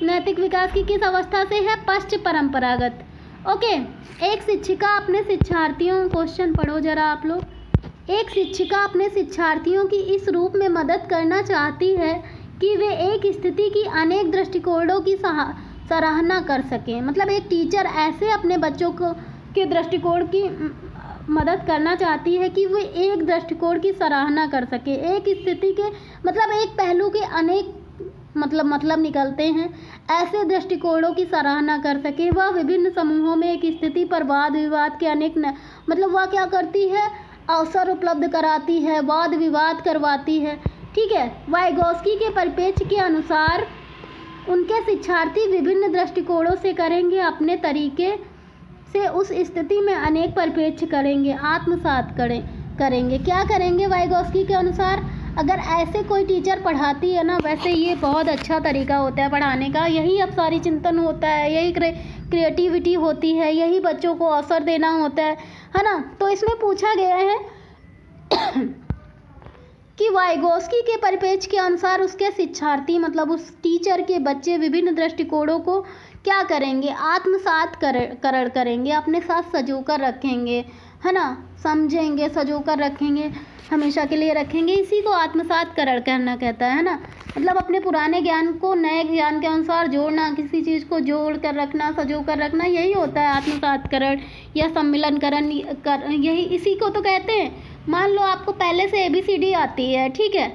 नैतिक विकास की किस अवस्था से है? पश्च परंपरागत। ओके, एक शिक्षिका अपने शिक्षार्थियों, क्वेश्चन पढ़ो जरा आप लोग। एक शिक्षिका अपने शिक्षार्थियों की इस रूप में मदद करना चाहती है कि वे एक स्थिति की अनेक दृष्टिकोणों की सराहना कर सकें। मतलब एक टीचर ऐसे अपने बच्चों को के दृष्टिकोण की मदद करना चाहती है कि वे एक दृष्टिकोण की सराहना कर सके। एक स्थिति के मतलब एक पहलू के अनेक मतलब निकलते हैं, ऐसे दृष्टिकोणों की सराहना कर सके। वह विभिन्न समूहों में एक स्थिति पर वाद विवाद के अनेक मतलब वह क्या करती है? अवसर उपलब्ध कराती है, वाद विवाद करवाती है। ठीक है, वाइगोस्की के परिप्रेक्ष्य के अनुसार उनके शिक्षार्थी विभिन्न दृष्टिकोणों से करेंगे, अपने तरीके से उस स्थिति में अनेक परिप्रेक्ष्य करेंगे, आत्मसात करेंगे। क्या करेंगे वाइगोस्की के अनुसार? अगर ऐसे कोई टीचर पढ़ाती है ना, वैसे ये बहुत अच्छा तरीका होता है पढ़ाने का, यही अब सारी चिंतन होता है, यही क्रिएटिविटी होती है, यही बच्चों को अवसर देना होता है ना? तो इसमें पूछा गया है कि वाइगोस्की के परिप्रेक्ष्य के अनुसार उसके शिक्षार्थी मतलब उस टीचर के बच्चे विभिन्न दृष्टिकोणों को क्या करेंगे? आत्मसात करेंगे, अपने साथ सजोकर रखेंगे, है ना? समझेंगे, सजोकर रखेंगे, हमेशा के लिए रखेंगे। इसी को आत्मसात करना कहता है ना? मतलब अपने पुराने ज्ञान को नए ज्ञान के अनुसार जोड़ना, किसी चीज़ को जोड़ कर रखना, सजो कर रखना, यही होता है आत्मसातकरण या सम्मिलनकरण। यही इसी को तो कहते हैं। मान लो आपको पहले से ABCD आती है, ठीक है,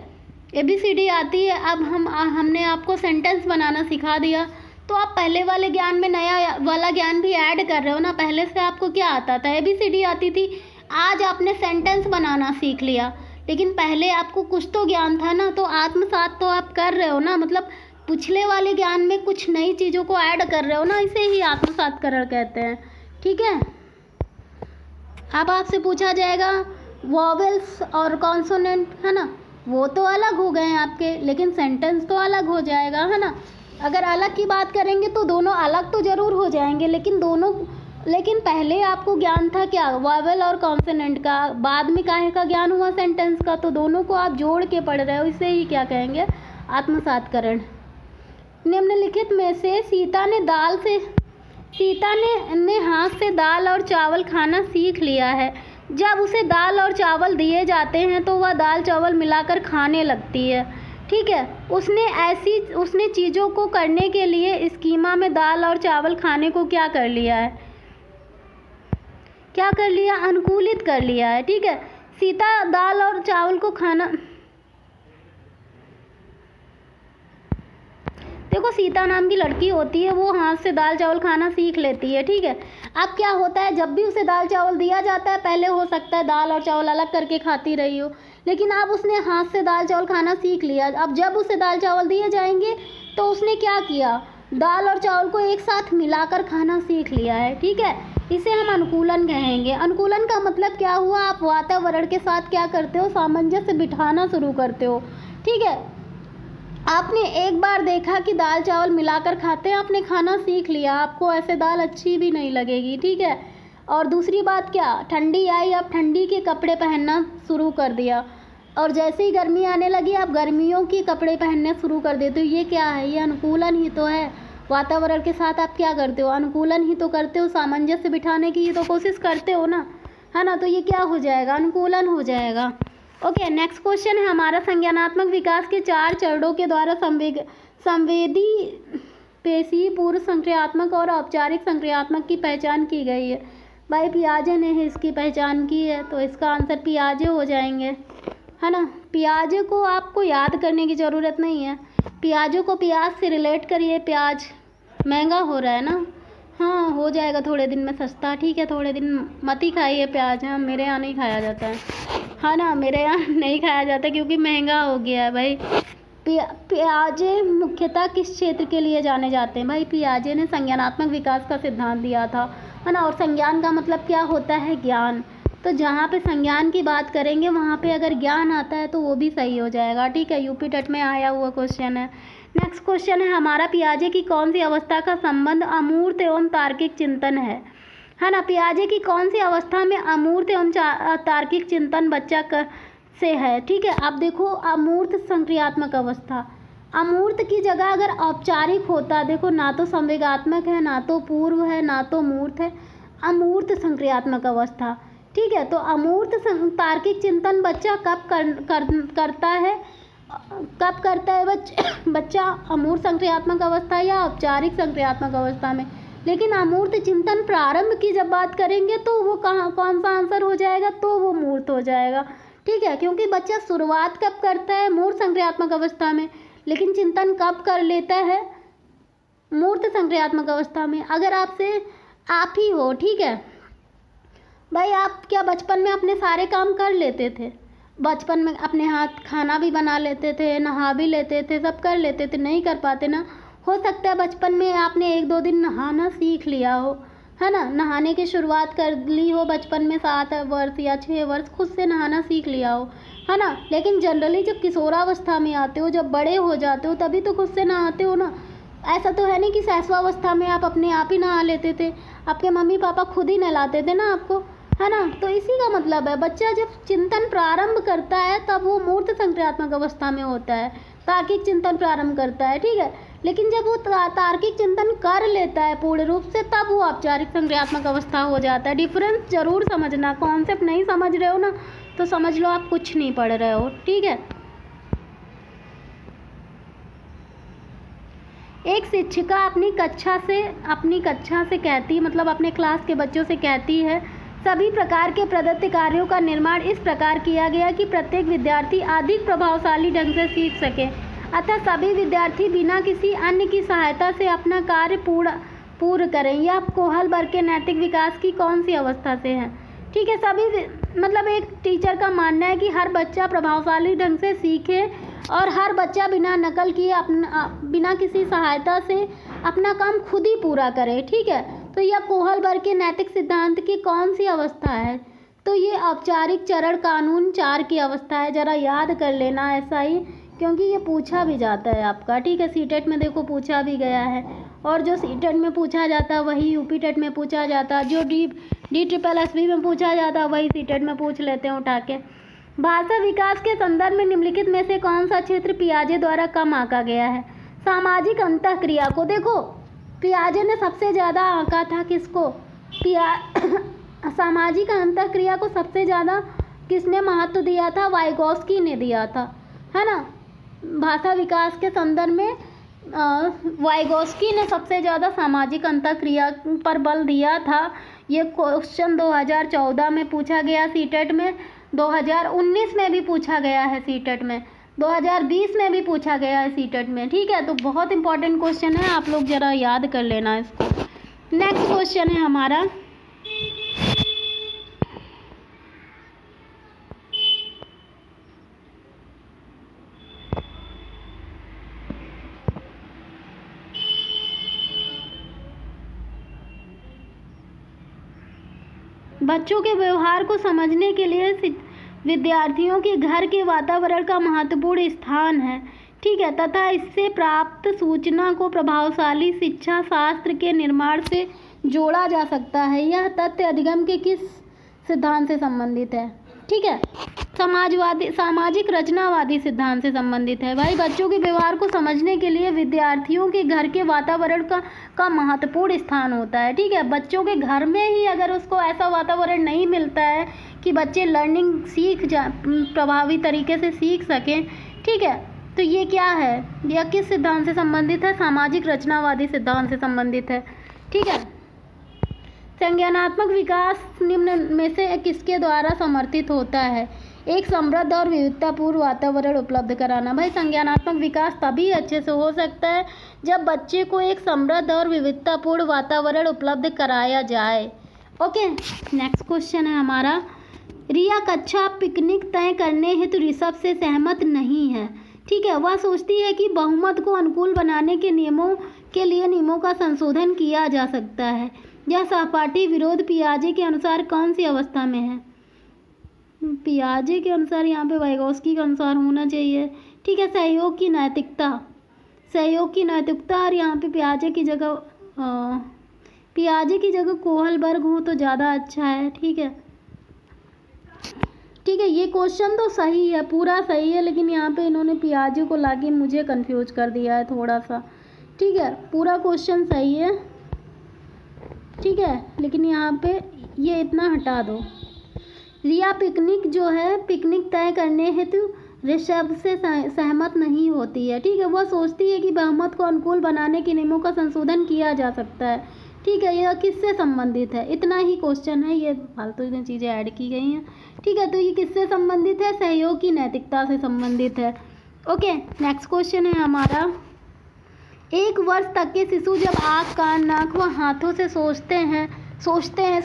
ABCD आती है, अब हमने आपको सेंटेंस बनाना सिखा दिया, तो आप पहले वाले ज्ञान में नया वाला ज्ञान भी ऐड कर रहे हो ना। पहले से आपको क्या आता था? ABCD आती थी, आज आपने सेंटेंस बनाना सीख लिया, लेकिन पहले आपको कुछ तो ज्ञान था ना, तो आत्मसात तो आप कर रहे हो ना, मतलब पिछले वाले ज्ञान में कुछ नई चीज़ों को ऐड कर रहे हो ना, इसे ही आत्मसातकरण कहते हैं। ठीक है, अब आपसे पूछा जाएगा वॉवेल्स और कॉन्सोनेंट, है ना, वो तो अलग हो गए हैं आपके, लेकिन सेंटेंस तो अलग हो जाएगा, है ना। अगर अलग की बात करेंगे तो दोनों अलग तो ज़रूर हो जाएंगे, लेकिन पहले आपको ज्ञान था क्या? वॉवेल और कॉन्सोनेंट का, बाद में काहे का ज्ञान हुआ? सेंटेंस का। तो दोनों को आप जोड़ के पढ़ रहे हो, इसे ही क्या कहेंगे? आत्मसातकरण। निम्नलिखित में से सीता ने हाथ से दाल और चावल खाना सीख लिया है। जब उसे दाल और चावल दिए जाते हैं तो वह दाल चावल मिलाकर खाने लगती है। ठीक है, उसने चीज़ों को करने के लिए स्कीमा में दाल और चावल खाने को क्या कर लिया है? क्या कर लिया? अनुकूलित कर लिया है। ठीक है, सीता दाल और चावल को खाना, देखो सीता नाम की लड़की होती है, वो हाथ से दाल चावल खाना सीख लेती है। ठीक है, अब क्या होता है, जब भी उसे दाल चावल दिया जाता है, पहले हो सकता है दाल और चावल अलग करके खाती रही हो, लेकिन अब उसने हाथ से दाल चावल खाना सीख लिया। अब जब उसे दाल चावल दिए जाएंगे तो उसने क्या किया? दाल और चावल को एक साथ मिलाकर खाना सीख लिया है। ठीक है, इसे हम अनुकूलन कहेंगे। अनुकूलन का मतलब क्या हुआ? आप वातावरण के साथ क्या करते हो? सामंजस्य बिठाना शुरू करते हो। ठीक है, आपने एक बार देखा कि दाल चावल मिलाकर खाते हैं, आपने खाना सीख लिया, आपको ऐसे दाल अच्छी भी नहीं लगेगी। ठीक है, और दूसरी बात क्या? ठंडी आई, आप ठंडी के कपड़े पहनना शुरू कर दिया, और जैसे ही गर्मी आने लगी आप गर्मियों के कपड़े पहनने शुरू कर देते हो। ये क्या है? ये अनुकूलन ही तो है। वातावरण के साथ आप क्या करते हो? अनुकूलन ही तो करते हो, सामंजस्य बिठाने की ही तो कोशिश करते हो ना, है ना। तो ये क्या हो जाएगा? अनुकूलन हो जाएगा। ओके, नेक्स्ट क्वेश्चन है हमारा, संज्ञानात्मक विकास के 4 चरणों के द्वारा संवेदी, पेशी, पूर्व संक्रियात्मक और औपचारिक संक्रियात्मक की पहचान की गई है। भाई पियाजे ने इसकी पहचान की है, तो इसका आंसर पियाजे हो जाएंगे, है ना। प्याज को आपको याद करने की ज़रूरत नहीं है, प्याजों को प्याज से रिलेट करिए। प्याज महंगा हो रहा है ना, हाँ हो जाएगा थोड़े दिन में सस्ता, ठीक है। थोड़े दिन मत ही खाइए प्याज, हाँ मेरे यहाँ नहीं खाया जाता है ना, मेरे यहाँ नहीं खाया जाता क्योंकि महंगा हो गया है भाई। पियाजे मुख्यतः किस क्षेत्र के लिए जाने जाते हैं भाई? पियाजे ने संज्ञानात्मक विकास का सिद्धांत दिया था, है ना। और संज्ञान का मतलब क्या होता है? ज्ञान। तो जहाँ पे संज्ञान की बात करेंगे वहाँ पे अगर ज्ञान आता है तो वो भी सही हो जाएगा, ठीक है। यूपी टेट में आया हुआ क्वेश्चन है। नेक्स्ट क्वेश्चन है हमारा, पियाजे की कौन सी अवस्था का संबंध अमूर्त एवं तार्किक चिंतन है ना। पियाजे की कौन सी अवस्था में अमूर्त एवं तार्किक चिंतन बच्चा से है, ठीक है। अब देखो, अमूर्त संक्रियात्मक अवस्था, अमूर्त की जगह अगर औपचारिक होता, देखो ना तो संवेगात्मक है, ना तो पूर्व है, ना तो मूर्त है, अमूर्त संक्रियात्मक अवस्था, ठीक है। तो अमूर्त तार्किक चिंतन बच्चा कब करता है? कब करता है बच्चा? अमूर्त संक्रियात्मक अवस्था या औपचारिक संक्रियात्मक अवस्था में। लेकिन अमूर्त चिंतन प्रारंभ की जब बात करेंगे तो वो कौन सा आंसर हो जाएगा? तो वो मूर्त हो जाएगा, ठीक है। क्योंकि बच्चा शुरुआत कब करता है? मूर्त संक्रियात्मक अवस्था में, लेकिन चिंतन कब कर लेता है? मूर्त संक्रियात्मक अवस्था में। अगर आप ही हो, ठीक है भाई, आप क्या बचपन में अपने सारे काम कर लेते थे? बचपन में अपने हाथ खाना भी बना लेते थे, नहा भी लेते थे, सब कर लेते थे? नहीं कर पाते ना। हो सकता है बचपन में आपने 1-2 दिन नहाना सीख लिया हो, है ना। नहाने की शुरुआत कर ली हो बचपन में, 7 वर्ष या 6 वर्ष खुद से नहाना सीख लिया हो, है ना। लेकिन जनरली जब किशोरावस्था में आते हो, जब बड़े हो जाते हो, तभी तो खुद से नहाते हो ना। ऐसा तो है नहीं कि शैशवावस्था में आप अपने आप ही नहा लेते थे, आपके मम्मी पापा खुद ही नहलाते थे ना आपको, है ना। तो इसी का मतलब है, बच्चा जब चिंतन प्रारंभ करता है तब वो मूर्त संक्रियात्मक अवस्था में होता है, तार्किक चिंतन प्रारंभ करता है, ठीक है। लेकिन जब वो तार्किक चिंतन कर लेता है पूर्ण रूप से, तब वो औपचारिक संक्रियात्मक अवस्था हो जाता है। डिफरेंस जरूर समझना, कॉन्सेप्ट नहीं समझ रहे हो ना तो समझ लो आप कुछ नहीं पढ़ रहे हो, ठीक है। एक शिक्षिका अपनी कक्षा से कहती, मतलब अपने क्लास के बच्चों से कहती है, सभी प्रकार के प्रदत्त कार्यों का निर्माण इस प्रकार किया गया कि प्रत्येक विद्यार्थी अधिक प्रभावशाली ढंग से सीख सके, अतः सभी विद्यार्थी बिना किसी अन्य की सहायता से अपना कार्य पूर्ण करें। यह कोहल वर्ग के नैतिक विकास की कौन सी अवस्था से है, ठीक है। सभी मतलब एक टीचर का मानना है कि हर बच्चा प्रभावशाली ढंग से सीखे और हर बच्चा बिना नकल किए बिना किसी सहायता से अपना काम खुद ही पूरा करे, ठीक है। तो यह कोहल वर्ग के नैतिक सिद्धांत की कौन सी अवस्था है? तो ये औपचारिक चरण कानून 4 की अवस्था है। ज़रा याद कर लेना ऐसा ही, क्योंकि ये पूछा भी जाता है आपका, ठीक है। सीटेट में देखो पूछा भी गया है, और जो सीटेट में पूछा जाता है वही यूपी टेट में पूछा जाता है, जो DSSB में पूछा जाता है वही सीटेट में पूछ लेते हैं उठा के। भाषा विकास के संदर्भ में निम्नलिखित में से कौन सा क्षेत्र पियाजे द्वारा कम आंका गया है? सामाजिक अंतःक्रिया को। देखो पियाजे ने सबसे ज़्यादा आंका था किसको? सामाजिक अंतःक्रिया को सबसे ज़्यादा किसने महत्व दिया था? वाइगोस्की ने दिया था, है ना। भाषा विकास के संदर्भ में वाइगोस्की ने सबसे ज़्यादा सामाजिक अंतःक्रिया पर बल दिया था। ये क्वेश्चन 2014 में पूछा गया सीटेट में, 2019 में भी पूछा गया है सीटेट में, 2020 में भी पूछा गया है सीटेट में, ठीक है। तो बहुत इंपॉर्टेंट क्वेश्चन है, आप लोग ज़रा याद कर लेना इसको। नेक्स्ट क्वेश्चन है हमारा, बच्चों के व्यवहार को समझने के लिए विद्यार्थियों के घर के वातावरण का महत्वपूर्ण स्थान है, ठीक है, तथा इससे प्राप्त सूचना को प्रभावशाली शिक्षा शास्त्र के निर्माण से जोड़ा जा सकता है। यह तथ्य अधिगम के किस सिद्धांत से संबंधित है? ठीक है, सामाजिक रचनावादी सिद्धांत से संबंधित है। भाई बच्चों के व्यवहार को समझने के लिए विद्यार्थियों के घर के वातावरण का महत्वपूर्ण स्थान होता है। ठीक है, बच्चों के घर में ही अगर उसको ऐसा वातावरण नहीं मिलता है कि बच्चे लर्निंग प्रभावी तरीके से सीख सकें, ठीक है, तो ये क्या है, यह किस सिद्धांत से संबंधित है? सामाजिक रचनावादी सिद्धांत से संबंधित है। ठीक है, संज्ञानात्मक विकास निम्न में से किसके द्वारा समर्थित होता है? एक समृद्ध और विविधतापूर्ण वातावरण उपलब्ध कराना। भाई संज्ञानात्मक विकास तभी अच्छे से हो सकता है जब बच्चे को एक समृद्ध और विविधतापूर्ण वातावरण उपलब्ध कराया जाए। ओके, नेक्स्ट क्वेश्चन है हमारा, रिया कक्षा पिकनिक तय करने हेतु ऋषभ से सहमत नहीं है। ठीक है, वह सोचती है कि बहुमत को अनुकूल बनाने के लिए नियमों का संशोधन किया जा सकता है। यह सहपाठी विरोध पियाजे के अनुसार कौन सी अवस्था में है? पियाजे के अनुसार यहाँ पे वाइगोस्की के अनुसार होना चाहिए। ठीक है, सहयोग की नैतिकता और यहाँ पे पियाजे की जगह कोहलबर्ग हो तो ज़्यादा अच्छा है। ठीक है, ये क्वेश्चन तो सही है, पूरा सही है, लेकिन यहाँ पे इन्होंने पियाजे को लाके मुझे कंफ्यूज कर दिया है थोड़ा सा। ठीक है, पूरा क्वेश्चन सही है, ठीक है, लेकिन यहाँ पे ये इतना हटा दो। रिया पिकनिक तय करने हेतु ऋषभ से सहमत नहीं होती है। ठीक है, वह सोचती है कि बहुमत को अनुकूल बनाने के नियमों का संशोधन किया जा सकता है। ठीक है, यह किससे संबंधित है? इतना ही क्वेश्चन है, ये फालतू में चीज़ें ऐड की गई हैं। ठीक है, तो ये किससे संबंधित है? सहयोग की नैतिकता से संबंधित है। ओके, नेक्स्ट क्वेश्चन है हमारा, 1 वर्ष तक के शिशु जब आँख, कान, नाक व हाथों से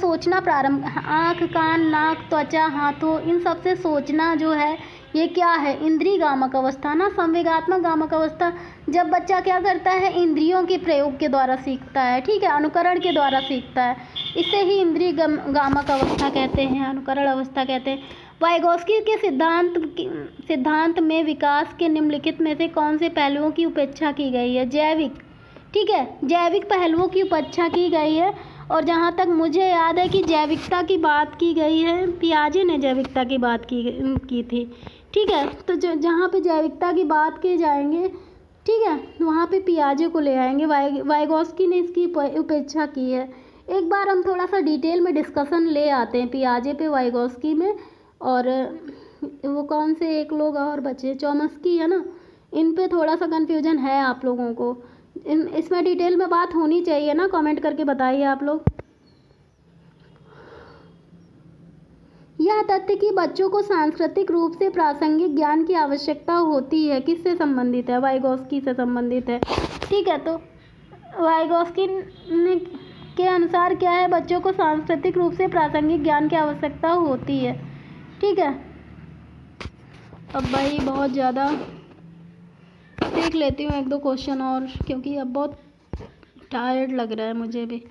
सोचना प्रारंभ, आँख, कान, नाक, त्वचा, हाथों, इन सब से सोचना जो है ये क्या है? इंद्रिय गामक अवस्था ना, संवेगात्मक गामक अवस्था। जब बच्चा क्या करता है? इंद्रियों के प्रयोग के द्वारा सीखता है। ठीक है, अनुकरण के द्वारा सीखता है, इसे ही इंद्रिय गामक अवस्था कहते हैं, अनुकरण अवस्था कहते हैं। वाइगोस्की के सिद्धांत में विकास के निम्नलिखित में से कौन से पहलुओं की उपेक्षा की गई है? जैविक। ठीक है, जैविक पहलुओं की उपेक्षा की गई है। और जहाँ तक मुझे याद है कि जैविकता की बात की गई है, पियाजे ने जैविकता की बात की थी। ठीक है, तो जहाँ पे जैविकता की बात की जाएंगे, ठीक है, वहाँ पे पियाजे को ले आएंगे। वाइगोस्की ने इसकी उपेक्षा की है। एक बार हम थोड़ा सा डिटेल में डिस्कशन ले आते हैं पियाजे पे, वाइगोस्की में, और वो कौन से एक लोग और बचे, चॉम्स्की है ना, इन पे थोड़ा सा कन्फ्यूजन है आप लोगों को। इसमें डिटेल में बात होनी चाहिए ना, कमेंट करके बताइए आप लोग। यह तथ्य कि बच्चों को सांस्कृतिक रूप से प्रासंगिक ज्ञान की आवश्यकता होती है किससे संबंधित है? वाइगोस्की से संबंधित है। ठीक है, तो वाइगोस्की के अनुसार क्या है? बच्चों को सांस्कृतिक रूप से प्रासंगिक ज्ञान की आवश्यकता होती है। ठीक है, अब भाई बहुत ज़्यादा देख लेती हूँ 1-2 क्वेश्चन और, क्योंकि अब बहुत टायर्ड लग रहा है मुझे भी।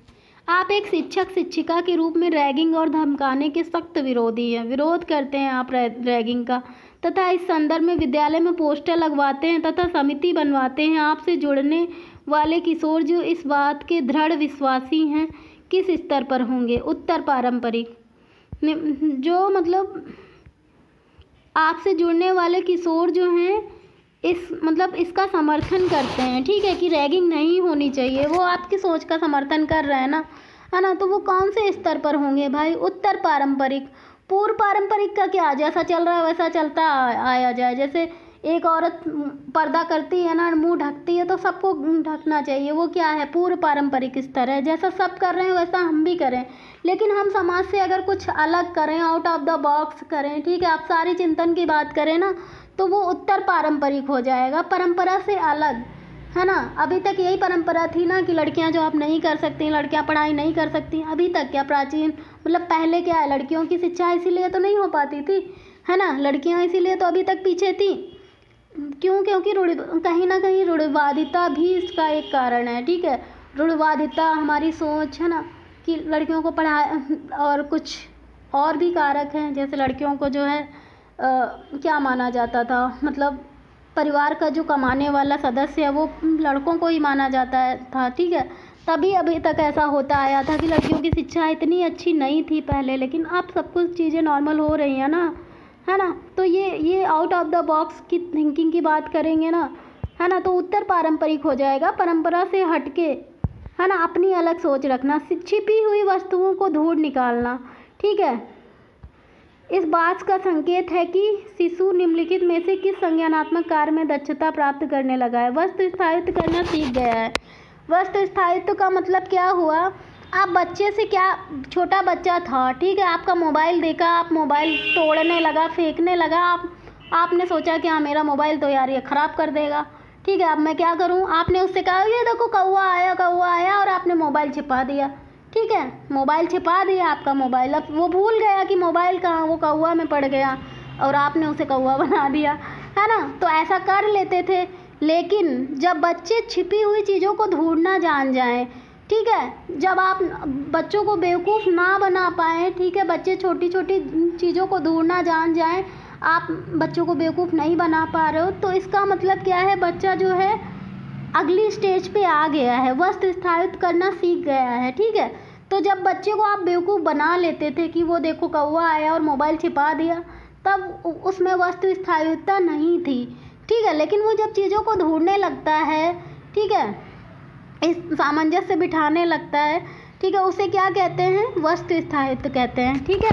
आप एक शिक्षक शिक्षिका के रूप में रैगिंग और धमकाने के सख्त विरोधी हैं। विरोध करते हैं आप रैगिंग का, तथा इस संदर्भ में विद्यालय में पोस्टर लगवाते हैं तथा समिति बनवाते हैं। आपसे जुड़ने वाले किशोर जो इस बात के दृढ़ विश्वासी हैं किस स्तर पर होंगे? उत्तर पारंपरिक। जो मतलब आपसे जुड़ने वाले किशोर जो हैं इसका समर्थन करते हैं। ठीक है, कि रैगिंग नहीं होनी चाहिए, वो आपकी सोच का समर्थन कर रहे हैं ना, है ना, तो वो कौन से स्तर पर होंगे भाई? उत्तर पारंपरिक। पूर्व पारंपरिक का क्या, जैसा चल रहा है वैसा चलता आया जाए। जैसे एक औरत पर्दा करती है ना, मुंह ढकती है, तो सबको ढकना चाहिए, वो क्या है? पूर्व पारंपरिक स्तर है। जैसा सब कर रहे हैं वैसा हम भी करें, लेकिन हम समाज से अगर कुछ अलग करें, आउट ऑफ द बॉक्स करें, ठीक है, आप सारी चिंतन की बात करें ना, तो वो उत्तर पारंपरिक हो जाएगा, परंपरा से अलग, है ना। अभी तक यही परंपरा थी ना कि लड़कियां जॉब नहीं कर सकती, लड़कियां पढ़ाई नहीं कर सकती। अभी तक क्या, प्राचीन मतलब पहले क्या है, लड़कियों की शिक्षा इसीलिए तो नहीं हो पाती थी, है ना, लड़कियां इसीलिए तो अभी तक पीछे थी। क्यों? क्योंकि कहीं ना कहीं रूढ़िवादिता भी इसका एक कारण है। ठीक है, रूढ़िवादिता हमारी सोच है ना कि लड़कियों को पढ़ाए, और कुछ और भी कारक हैं, जैसे लड़कियों को जो है क्या माना जाता था, मतलब परिवार का जो कमाने वाला सदस्य है वो लड़कों को ही माना जाता था। ठीक है, तभी अभी तक ऐसा होता आया था कि लड़कियों की शिक्षा इतनी अच्छी नहीं थी पहले, लेकिन अब सब कुछ चीज़ें नॉर्मल हो रही हैं ना, है ना। तो ये आउट ऑफ द बॉक्स की थिंकिंग की बात करेंगे ना, है ना, तो उत्तर पारंपरिक हो जाएगा, परंपरा से हटके, है ना, अपनी अलग सोच रखना, छिपी हुई वस्तुओं को ढूंढ निकालना। ठीक है, इस बात का संकेत है कि शिशु निम्नलिखित में से किस संज्ञानात्मक कार्य में दक्षता प्राप्त करने लगा है? वस्तु स्थायित्व करना सीख गया है। वस्तु स्थायित्व का मतलब क्या हुआ? आप बच्चे से क्या, छोटा बच्चा था, ठीक है, आपका मोबाइल देखा, आप मोबाइल तोड़ने लगा, फेंकने लगा, आपने सोचा कि हाँ मेरा मोबाइल तो यार ये ख़राब कर देगा, ठीक है, अब मैं क्या करूँ। आपने उससे कहा ये देखो कौवा आया, और आपने मोबाइल छिपा दिया, ठीक है, मोबाइल छिपा दिया आपका मोबाइल। अब वो भूल गया कि मोबाइल कहाँ, वो कौवा में पड़ गया और आपने उसे कौवा बना दिया, है ना। तो ऐसा कर लेते थे। लेकिन जब बच्चे छिपी हुई चीज़ों को ढूंढना जान जाएं, ठीक है, जब आप बच्चों को बेवकूफ़ ना बना पाएँ, ठीक है, बच्चे छोटी छोटी चीज़ों को ढूंढना जान जाएं, आप बच्चों को बेवकूफ़ नहीं बना पा रहे हो, तो इसका मतलब क्या है, बच्चा जो है अगली स्टेज पे आ गया है, वस्तु स्थायित्व करना सीख गया है, ठीक है। तो जब बच्चे को आप बेवकूफ़ बना लेते थे कि वो देखो कौवा आया और मोबाइल छिपा दिया, तब उसमें वस्तु स्थायित्वता नहीं थी, ठीक है। लेकिन वो जब चीज़ों को ढूंढने लगता है, ठीक है, इस सामंजस्य बिठाने लगता है, ठीक है, उसे क्या कहते हैं, वस्तु स्थायित्व कहते हैं, ठीक है।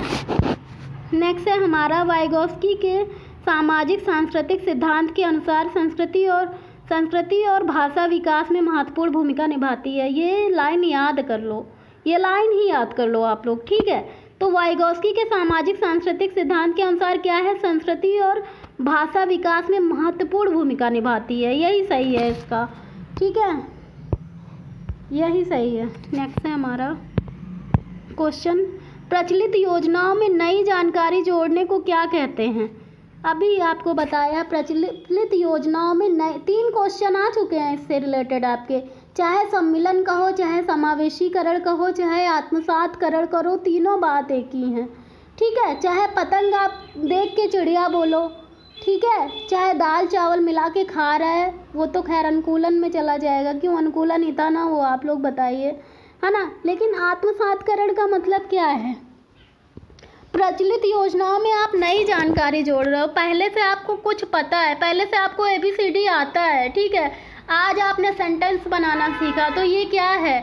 नेक्स्ट है हमारा वाइगोस्की के सामाजिक सांस्कृतिक सिद्धांत के अनुसार संस्कृति और भाषा विकास में महत्वपूर्ण भूमिका निभाती है। ये लाइन याद कर लो, ये लाइन ही याद कर लो आप लोग, ठीक है। तो वाइगोस्की के सामाजिक सांस्कृतिक सिद्धांत के अनुसार क्या है, संस्कृति और भाषा विकास में महत्वपूर्ण भूमिका निभाती है, यही सही है इसका, ठीक है, यही सही है। नेक्स्ट है हमारा क्वेश्चन, प्रचलित योजनाओं में नई जानकारी जोड़ने को क्या कहते हैं। अभी आपको बताया प्रचलित योजनाओं में नए 3 क्वेश्चन आ चुके हैं इससे रिलेटेड आपके, चाहे सम्मिलन कहो, चाहे समावेशीकरण कहो, चाहे आत्मसातकरण करो, तीनों बात एक ही हैं, ठीक है। चाहे पतंग आप देख के चिड़िया बोलो, ठीक है, चाहे दाल चावल मिला के खा रहा है, वो तो खैर अनुकूलन में चला जाएगा, क्यों अनुकूलन हिता ना हो, आप लोग बताइए, है ना। लेकिन आत्मसातकरण का मतलब क्या है, प्रचलित योजनाओं में आप नई जानकारी जोड़ रहे हो, पहले से आपको कुछ पता है, पहले से आपको ABCD आता है, ठीक है, आज आपने सेंटेंस बनाना सीखा, तो ये क्या है,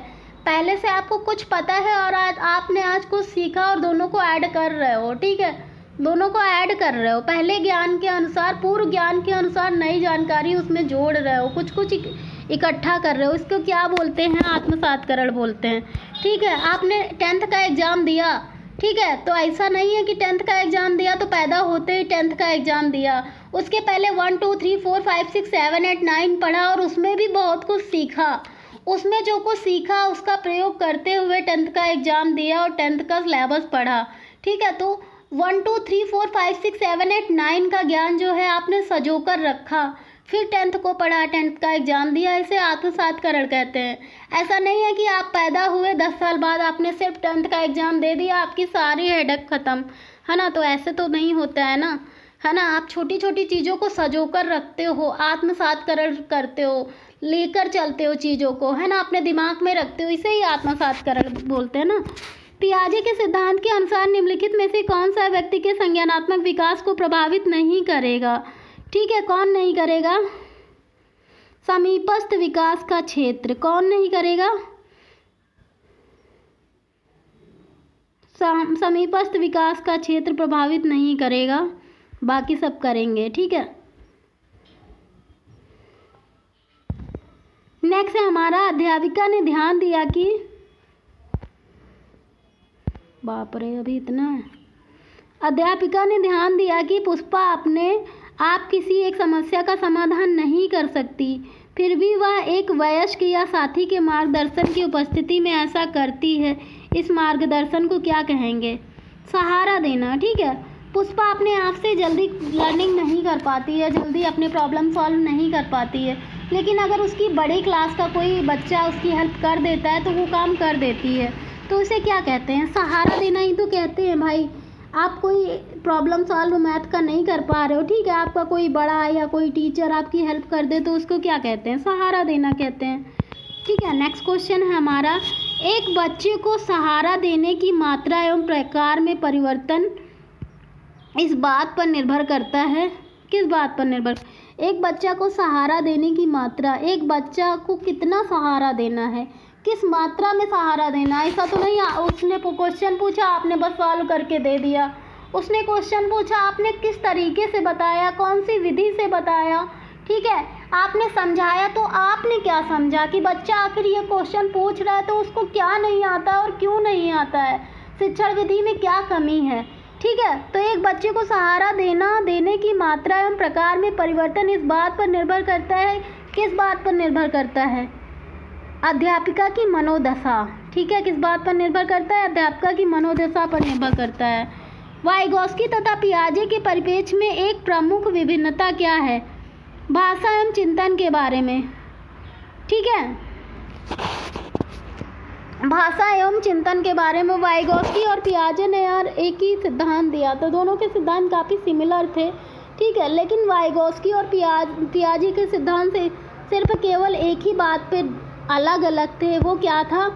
पहले से आपको कुछ पता है और आपने आज कुछ सीखा और दोनों को ऐड कर रहे हो, ठीक है, दोनों को ऐड कर रहे हो, पहले ज्ञान के अनुसार, पूर्व ज्ञान के अनुसार नई जानकारी उसमें जोड़ रहे हो, कुछ इकट्ठा कर रहे हो, इसको क्या बोलते हैं, आत्मसातकरण बोलते हैं, ठीक है। आपने 10th का एग्ज़ाम दिया, ठीक है, तो ऐसा नहीं है कि 10th का एग्ज़ाम दिया तो पैदा होते ही 10th का एग्ज़ाम दिया, उसके पहले 1 2 3 4 5 6 7 8 9 पढ़ा और उसमें भी बहुत कुछ सीखा, उसमें जो कुछ सीखा उसका प्रयोग करते हुए 10th का एग्ज़ाम दिया और 10th का सिलेबस पढ़ा, ठीक है। तो 1 2 3 4 5 6 7 8 9 का ज्ञान जो है आपने सजो कर रखा, फिर 10th को पढ़ा, 10th का एग्ज़ाम दिया, इसे आत्मसातकरण कहते हैं। ऐसा नहीं है कि आप पैदा हुए 10 साल बाद आपने सिर्फ 10th का एग्ज़ाम दे दिया, आपकी सारी हेडेक ख़त्म, है ना, तो ऐसे तो नहीं होता है ना, है ना। आप छोटी छोटी चीज़ों को सजो कर रखते हो, आत्मसातकरण करते हो, लेकर चलते हो चीज़ों को, है ना, अपने दिमाग में रखते हो, इसे ही आत्मसातकरण बोलते हैं ना। पियाजे के सिद्धांत के अनुसार निम्नलिखित में से कौन सा व्यक्ति के संज्ञानात्मक विकास को प्रभावित नहीं करेगा, ठीक है, कौन नहीं करेगा, समीपस्थ विकास का क्षेत्र, कौन नहीं करेगा, समीपस्थ विकास का क्षेत्र प्रभावित नहीं करेगा, बाकी सब करेंगे, ठीक है। नेक्स्ट है हमारा, अध्यापिका ने ध्यान दिया कि, बाप रे अभी इतना है, अध्यापिका ने ध्यान दिया कि पुष्पा अपने आप किसी एक समस्या का समाधान नहीं कर सकती, फिर भी वह एक वयस्क या साथी के मार्गदर्शन की उपस्थिति में ऐसा करती है, इस मार्गदर्शन को क्या कहेंगे, सहारा देना, ठीक है। पुष्पा अपने आप से जल्दी लर्निंग नहीं कर पाती है, जल्दी अपने प्रॉब्लम सॉल्व नहीं कर पाती है, लेकिन अगर उसकी बड़ी क्लास का कोई बच्चा उसकी हेल्प कर देता है तो वो काम कर देती है, तो उसे क्या कहते हैं, सहारा देना ही तो कहते हैं भाई। आप कोई प्रॉब्लम सॉल्व मैथ का नहीं कर पा रहे हो, ठीक है, आपका कोई बड़ा या कोई टीचर आपकी हेल्प कर दे तो उसको क्या कहते हैं, सहारा देना कहते हैं, ठीक है। नेक्स्ट क्वेश्चन है हमारा, एक बच्चे को सहारा देने की मात्रा एवं प्रकार में परिवर्तन इस बात पर निर्भर करता है, किस बात पर निर्भर, एक बच्चा को सहारा देने की मात्रा, एक बच्चा को कितना सहारा देना है, किस मात्रा में सहारा देना, ऐसा तो नहीं उसने क्वेश्चन पूछा आपने बस सॉल्व करके दे दिया, उसने क्वेश्चन पूछा आपने किस तरीके से बताया, कौन सी विधि से बताया, ठीक है, आपने समझाया तो आपने क्या समझा कि बच्चा आखिर ये क्वेश्चन पूछ रहा है तो उसको क्या नहीं आता और क्यों नहीं आता है, शिक्षण विधि में क्या कमी है। ठीक है, तो एक बच्चे को सहारा देने की मात्रा एवं प्रकार में परिवर्तन इस बात पर निर्भर करता है, किस बात पर निर्भर करता है, अध्यापिका की मनोदशा। ठीक है, किस बात पर निर्भर करता है, अध्यापिका की मनोदशा पर निर्भर करता है। वाइगोस्की तथा पियाजे के परिप्रेक्ष्य में एक प्रमुख विभिन्नता क्या है, भाषा एवं चिंतन के बारे में। ठीक है, भाषा एवं चिंतन के बारे में वाइगोस्की और पियाजे ने यार एक ही सिद्धांत दिया था, दोनों के सिद्धांत काफ़ी सिमिलर थे। ठीक है, लेकिन वाइगोस्की और पियाजे के सिद्धांत से सिर्फ केवल एक ही बात पे अलग अलग थे, वो क्या था,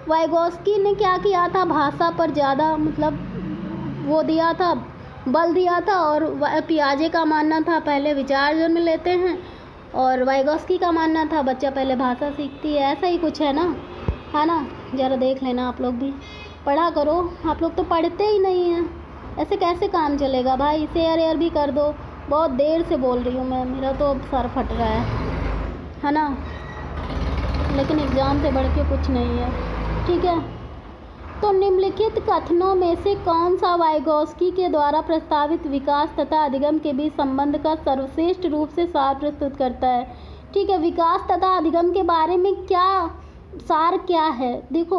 वाइगोस्की ने क्या किया था, भाषा पर ज़्यादा मतलब वो दिया था, बल दिया था, और पियाजे का मानना था पहले विचार जन्म लेते हैं, और वाइगोस्की का मानना था बच्चा पहले भाषा सीखती है। ऐसा ही कुछ है ना, ज़रा देख लेना, आप लोग भी पढ़ा करो, आप लोग तो पढ़ते ही नहीं हैं, ऐसे कैसे काम चलेगा भाई। शेयर भी कर दो, बहुत देर से बोल रही हूँ मैं, मेरा तो अब सर फट रहा है ना, लेकिन एग्ज़ाम से बढ़ के कुछ नहीं है। ठीक है, तो निम्नलिखित कथनों में से कौन सा वाइगोस्की के द्वारा प्रस्तावित विकास तथा अधिगम के बीच संबंध का सर्वश्रेष्ठ रूप से सार प्रस्तुत करता है। ठीक है, विकास तथा अधिगम के बारे में क्या सार क्या है, देखो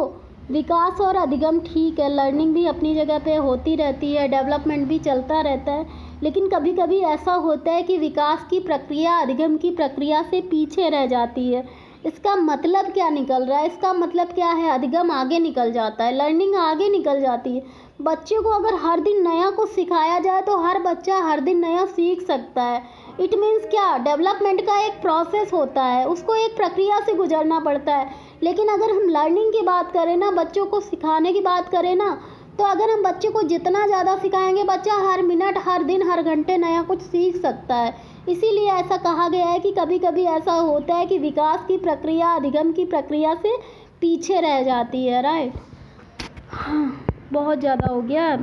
विकास और अधिगम ठीक है, लर्निंग भी अपनी जगह पे होती रहती है, डेवलपमेंट भी चलता रहता है, लेकिन कभी कभी ऐसा होता है कि विकास की प्रक्रिया अधिगम की प्रक्रिया से पीछे रह जाती है। इसका मतलब क्या निकल रहा है, इसका मतलब क्या है, अधिगम आगे निकल जाता है, लर्निंग आगे निकल जाती है। बच्चे को अगर हर दिन नया कुछ सिखाया जाए तो हर बच्चा हर दिन नया सीख सकता है। इट मीन्स क्या, डेवलपमेंट का एक प्रोसेस होता है, उसको एक प्रक्रिया से गुजरना पड़ता है। लेकिन अगर हम लर्निंग की बात करें ना, बच्चों को सिखाने की बात करें ना, तो अगर हम बच्चे को जितना ज़्यादा सिखाएंगे, बच्चा हर मिनट हर दिन हर घंटे नया कुछ सीख सकता है। इसीलिए ऐसा कहा गया है कि कभी कभी ऐसा होता है कि विकास की प्रक्रिया अधिगम की प्रक्रिया से पीछे रह जाती है। राइट, हाँ बहुत ज़्यादा हो गया।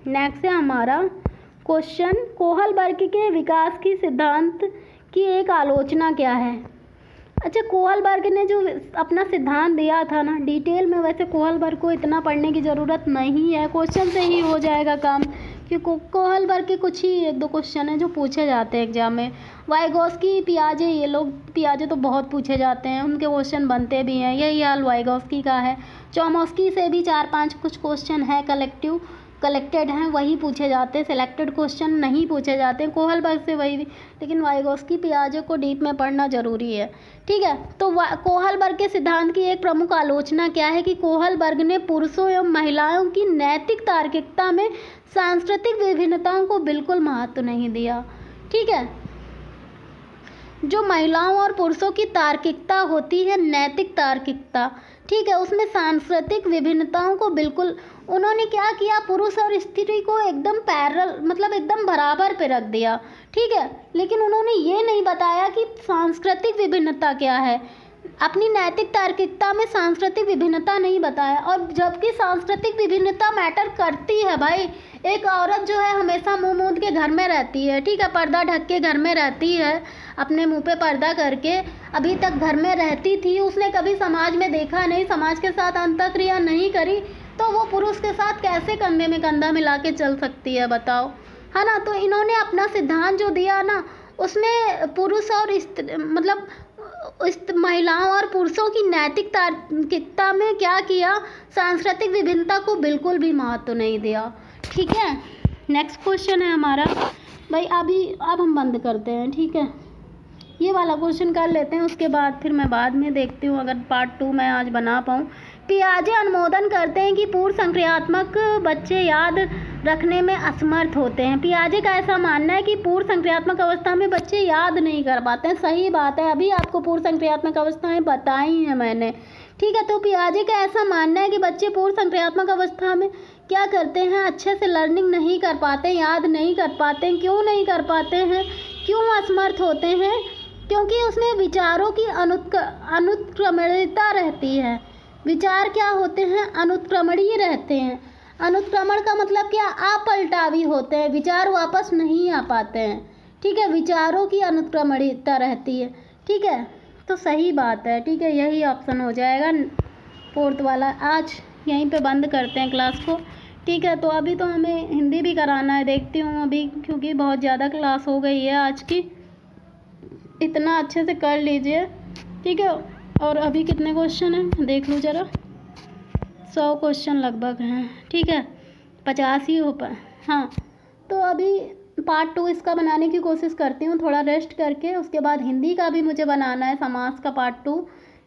नेक्स्ट है हमारा क्वेश्चन, कोहलबर्ग के विकास की सिद्धांत की एक आलोचना क्या है। अच्छा, कोहलबर्ग ने जो अपना सिद्धांत दिया था ना, डिटेल में वैसे कोहलबर्ग को इतना पढ़ने की ज़रूरत नहीं है, क्वेश्चन से ही हो जाएगा काम, क्योंकि कोहलबर्ग के कुछ ही एक दो क्वेश्चन हैं जो पूछे जाते हैं एग्जाम में। वाइगोस्की पियाजे, ये लोग पियाजे तो बहुत पूछे जाते हैं, उनके क्वेश्चन बनते भी हैं, यही हाल वाइगोस्की का है। चोमस्की से भी 4-5 कुछ क्वेश्चन है कलेक्टेड हैं, वही पूछे जाते हैं, सिलेक्टेड क्वेश्चन नहीं पूछे जाते हैं। कोहलबर्ग से वही भी, लेकिन वाइगोस्की पियाजे को डीप में पढ़ना ज़रूरी है। ठीक है, तो कोहलबर्ग के सिद्धांत की एक प्रमुख आलोचना क्या है कि कोहलबर्ग ने पुरुषों एवं महिलाओं की नैतिक तार्किकता में सांस्कृतिक विभिन्नताओं को बिल्कुल महत्व नहीं दिया। ठीक है, जो महिलाओं और पुरुषों की तार्किकता होती है, नैतिक तार्किकता, ठीक है, उसमें सांस्कृतिक विभिन्नताओं को बिल्कुल, उन्होंने क्या किया, पुरुष और स्त्री को एकदम पैरेलल मतलब एकदम बराबर पे रख दिया। ठीक है, लेकिन उन्होंने ये नहीं बताया कि सांस्कृतिक विभिन्नता क्या है, अपनी नैतिक तार्किकता में सांस्कृतिक विभिन्नता नहीं बताया। और जबकि सांस्कृतिक विभिन्नता मैटर करती है भाई, एक औरत जो है हमेशा मुंह मूंद के घर में रहती है, ठीक है, पर्दा ढक के घर में रहती है, अपने मुंह पे पर्दा करके अभी तक घर में रहती थी, उसने कभी समाज में देखा नहीं, समाज के साथ अंतःक्रिया नहीं करी, तो वो पुरुष के साथ कैसे कंधे में कंधा मिला के चल सकती है, बताओ, है ना। तो इन्होंने अपना सिद्धांत जो दिया ना, उसमें पुरुष और मतलब महिलाओं और पुरुषों की नैतिक तार्किकता में क्या किया, सांस्कृतिक विभिन्नता को बिल्कुल भी महत्व नहीं दिया। ठीक है, नेक्स्ट क्वेश्चन है हमारा भाई, अब हम बंद करते हैं। ठीक है, ये वाला क्वेश्चन कर लेते हैं, उसके बाद फिर मैं बाद में देखती हूँ अगर पार्ट 2 मैं आज बना पाऊँ। पियाजे अनुमोदन करते हैं कि पूर्व संक्रियात्मक बच्चे याद रखने में असमर्थ होते हैं। पियाजे का ऐसा मानना है कि पूर्व संक्रियात्मक अवस्था में बच्चे याद नहीं कर पाते हैं। सही बात है, अभी आपको पूर्व संक्रियात्मक अवस्थाएं बताई हैं मैंने। ठीक है, तो पियाजे का ऐसा मानना है कि बच्चे पूर्व संक्रियात्मक अवस्था में क्या करते हैं, अच्छे से लर्निंग नहीं कर पाते, याद नहीं कर पाते हैं। क्यों नहीं कर पाते हैं, क्यों असमर्थ होते हैं, क्योंकि उसमें विचारों की अनुत्क्रमणीयता रहती है। विचार क्या होते हैं, अनुत्क्रमणीय रहते हैं। अनुत्क्रमण का मतलब क्या, अपलटावी होते हैं, विचार वापस नहीं आ पाते हैं। ठीक है, विचारों की अनुक्रमणिकता रहती है। ठीक है, तो सही बात है। ठीक है, यही ऑप्शन हो जाएगा 4th वाला। आज यहीं पे बंद करते हैं क्लास को। ठीक है, तो अभी तो हमें हिंदी भी कराना है, देखती हूँ अभी, क्योंकि बहुत ज़्यादा क्लास हो गई है आज की। इतना अच्छे से कर लीजिए। ठीक है, और अभी कितने क्वेश्चन हैं देख लूँ ज़रा। 100 क्वेश्चन लगभग हैं। ठीक है, 50 ही हो पाए। हाँ, तो अभी पार्ट 2 इसका बनाने की कोशिश करती हूँ, थोड़ा रेस्ट करके। उसके बाद हिंदी का भी मुझे बनाना है, समास का पार्ट 2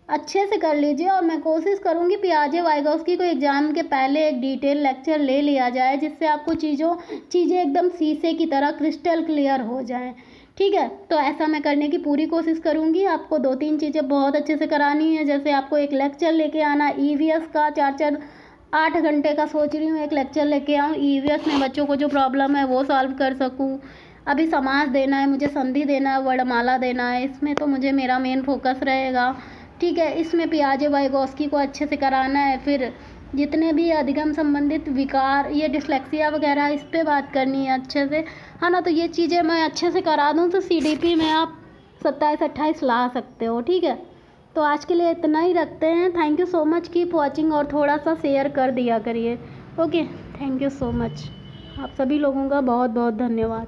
अच्छे से कर लीजिए। और मैं कोशिश करूँगी पियाजे वाइगोस्की को एग्ज़ाम के पहले एक डिटेल लेक्चर ले लिया जाए, जिससे आपको चीज़ें एकदम शीशे की तरह क्रिस्टल क्लियर हो जाएं। ठीक है, तो ऐसा मैं करने की पूरी कोशिश करूँगी। आपको 2-3 चीज़ें बहुत अच्छे से करानी है, जैसे आपको एक लेक्चर लेके आना ईवीएस का, 8 घंटे का सोच रही हूँ एक लेक्चर लेके आऊँ ईवीएस में, बच्चों को जो प्रॉब्लम है वो सॉल्व कर सकूँ। अभी समास देना है मुझे, संधि देना है, वर्णमाला देना है, इसमें तो मुझे मेरा मेन फोकस रहेगा। ठीक है, इसमें पियाजे वाइगोस्की को अच्छे से कराना है। फिर जितने भी अधिगम संबंधित विकार, ये डिस्लेक्सिया वगैरह, इस पे बात करनी है अच्छे से, है ना। तो ये चीज़ें मैं अच्छे से करा दूँ तो सीडीपी में आप 27-28 ला सकते हो। ठीक है, तो आज के लिए इतना ही रखते हैं। Thank you so much, keep watching, और थोड़ा सा शेयर कर दिया करिए। Okay, thank you so much. आप सभी लोगों का बहुत बहुत धन्यवाद।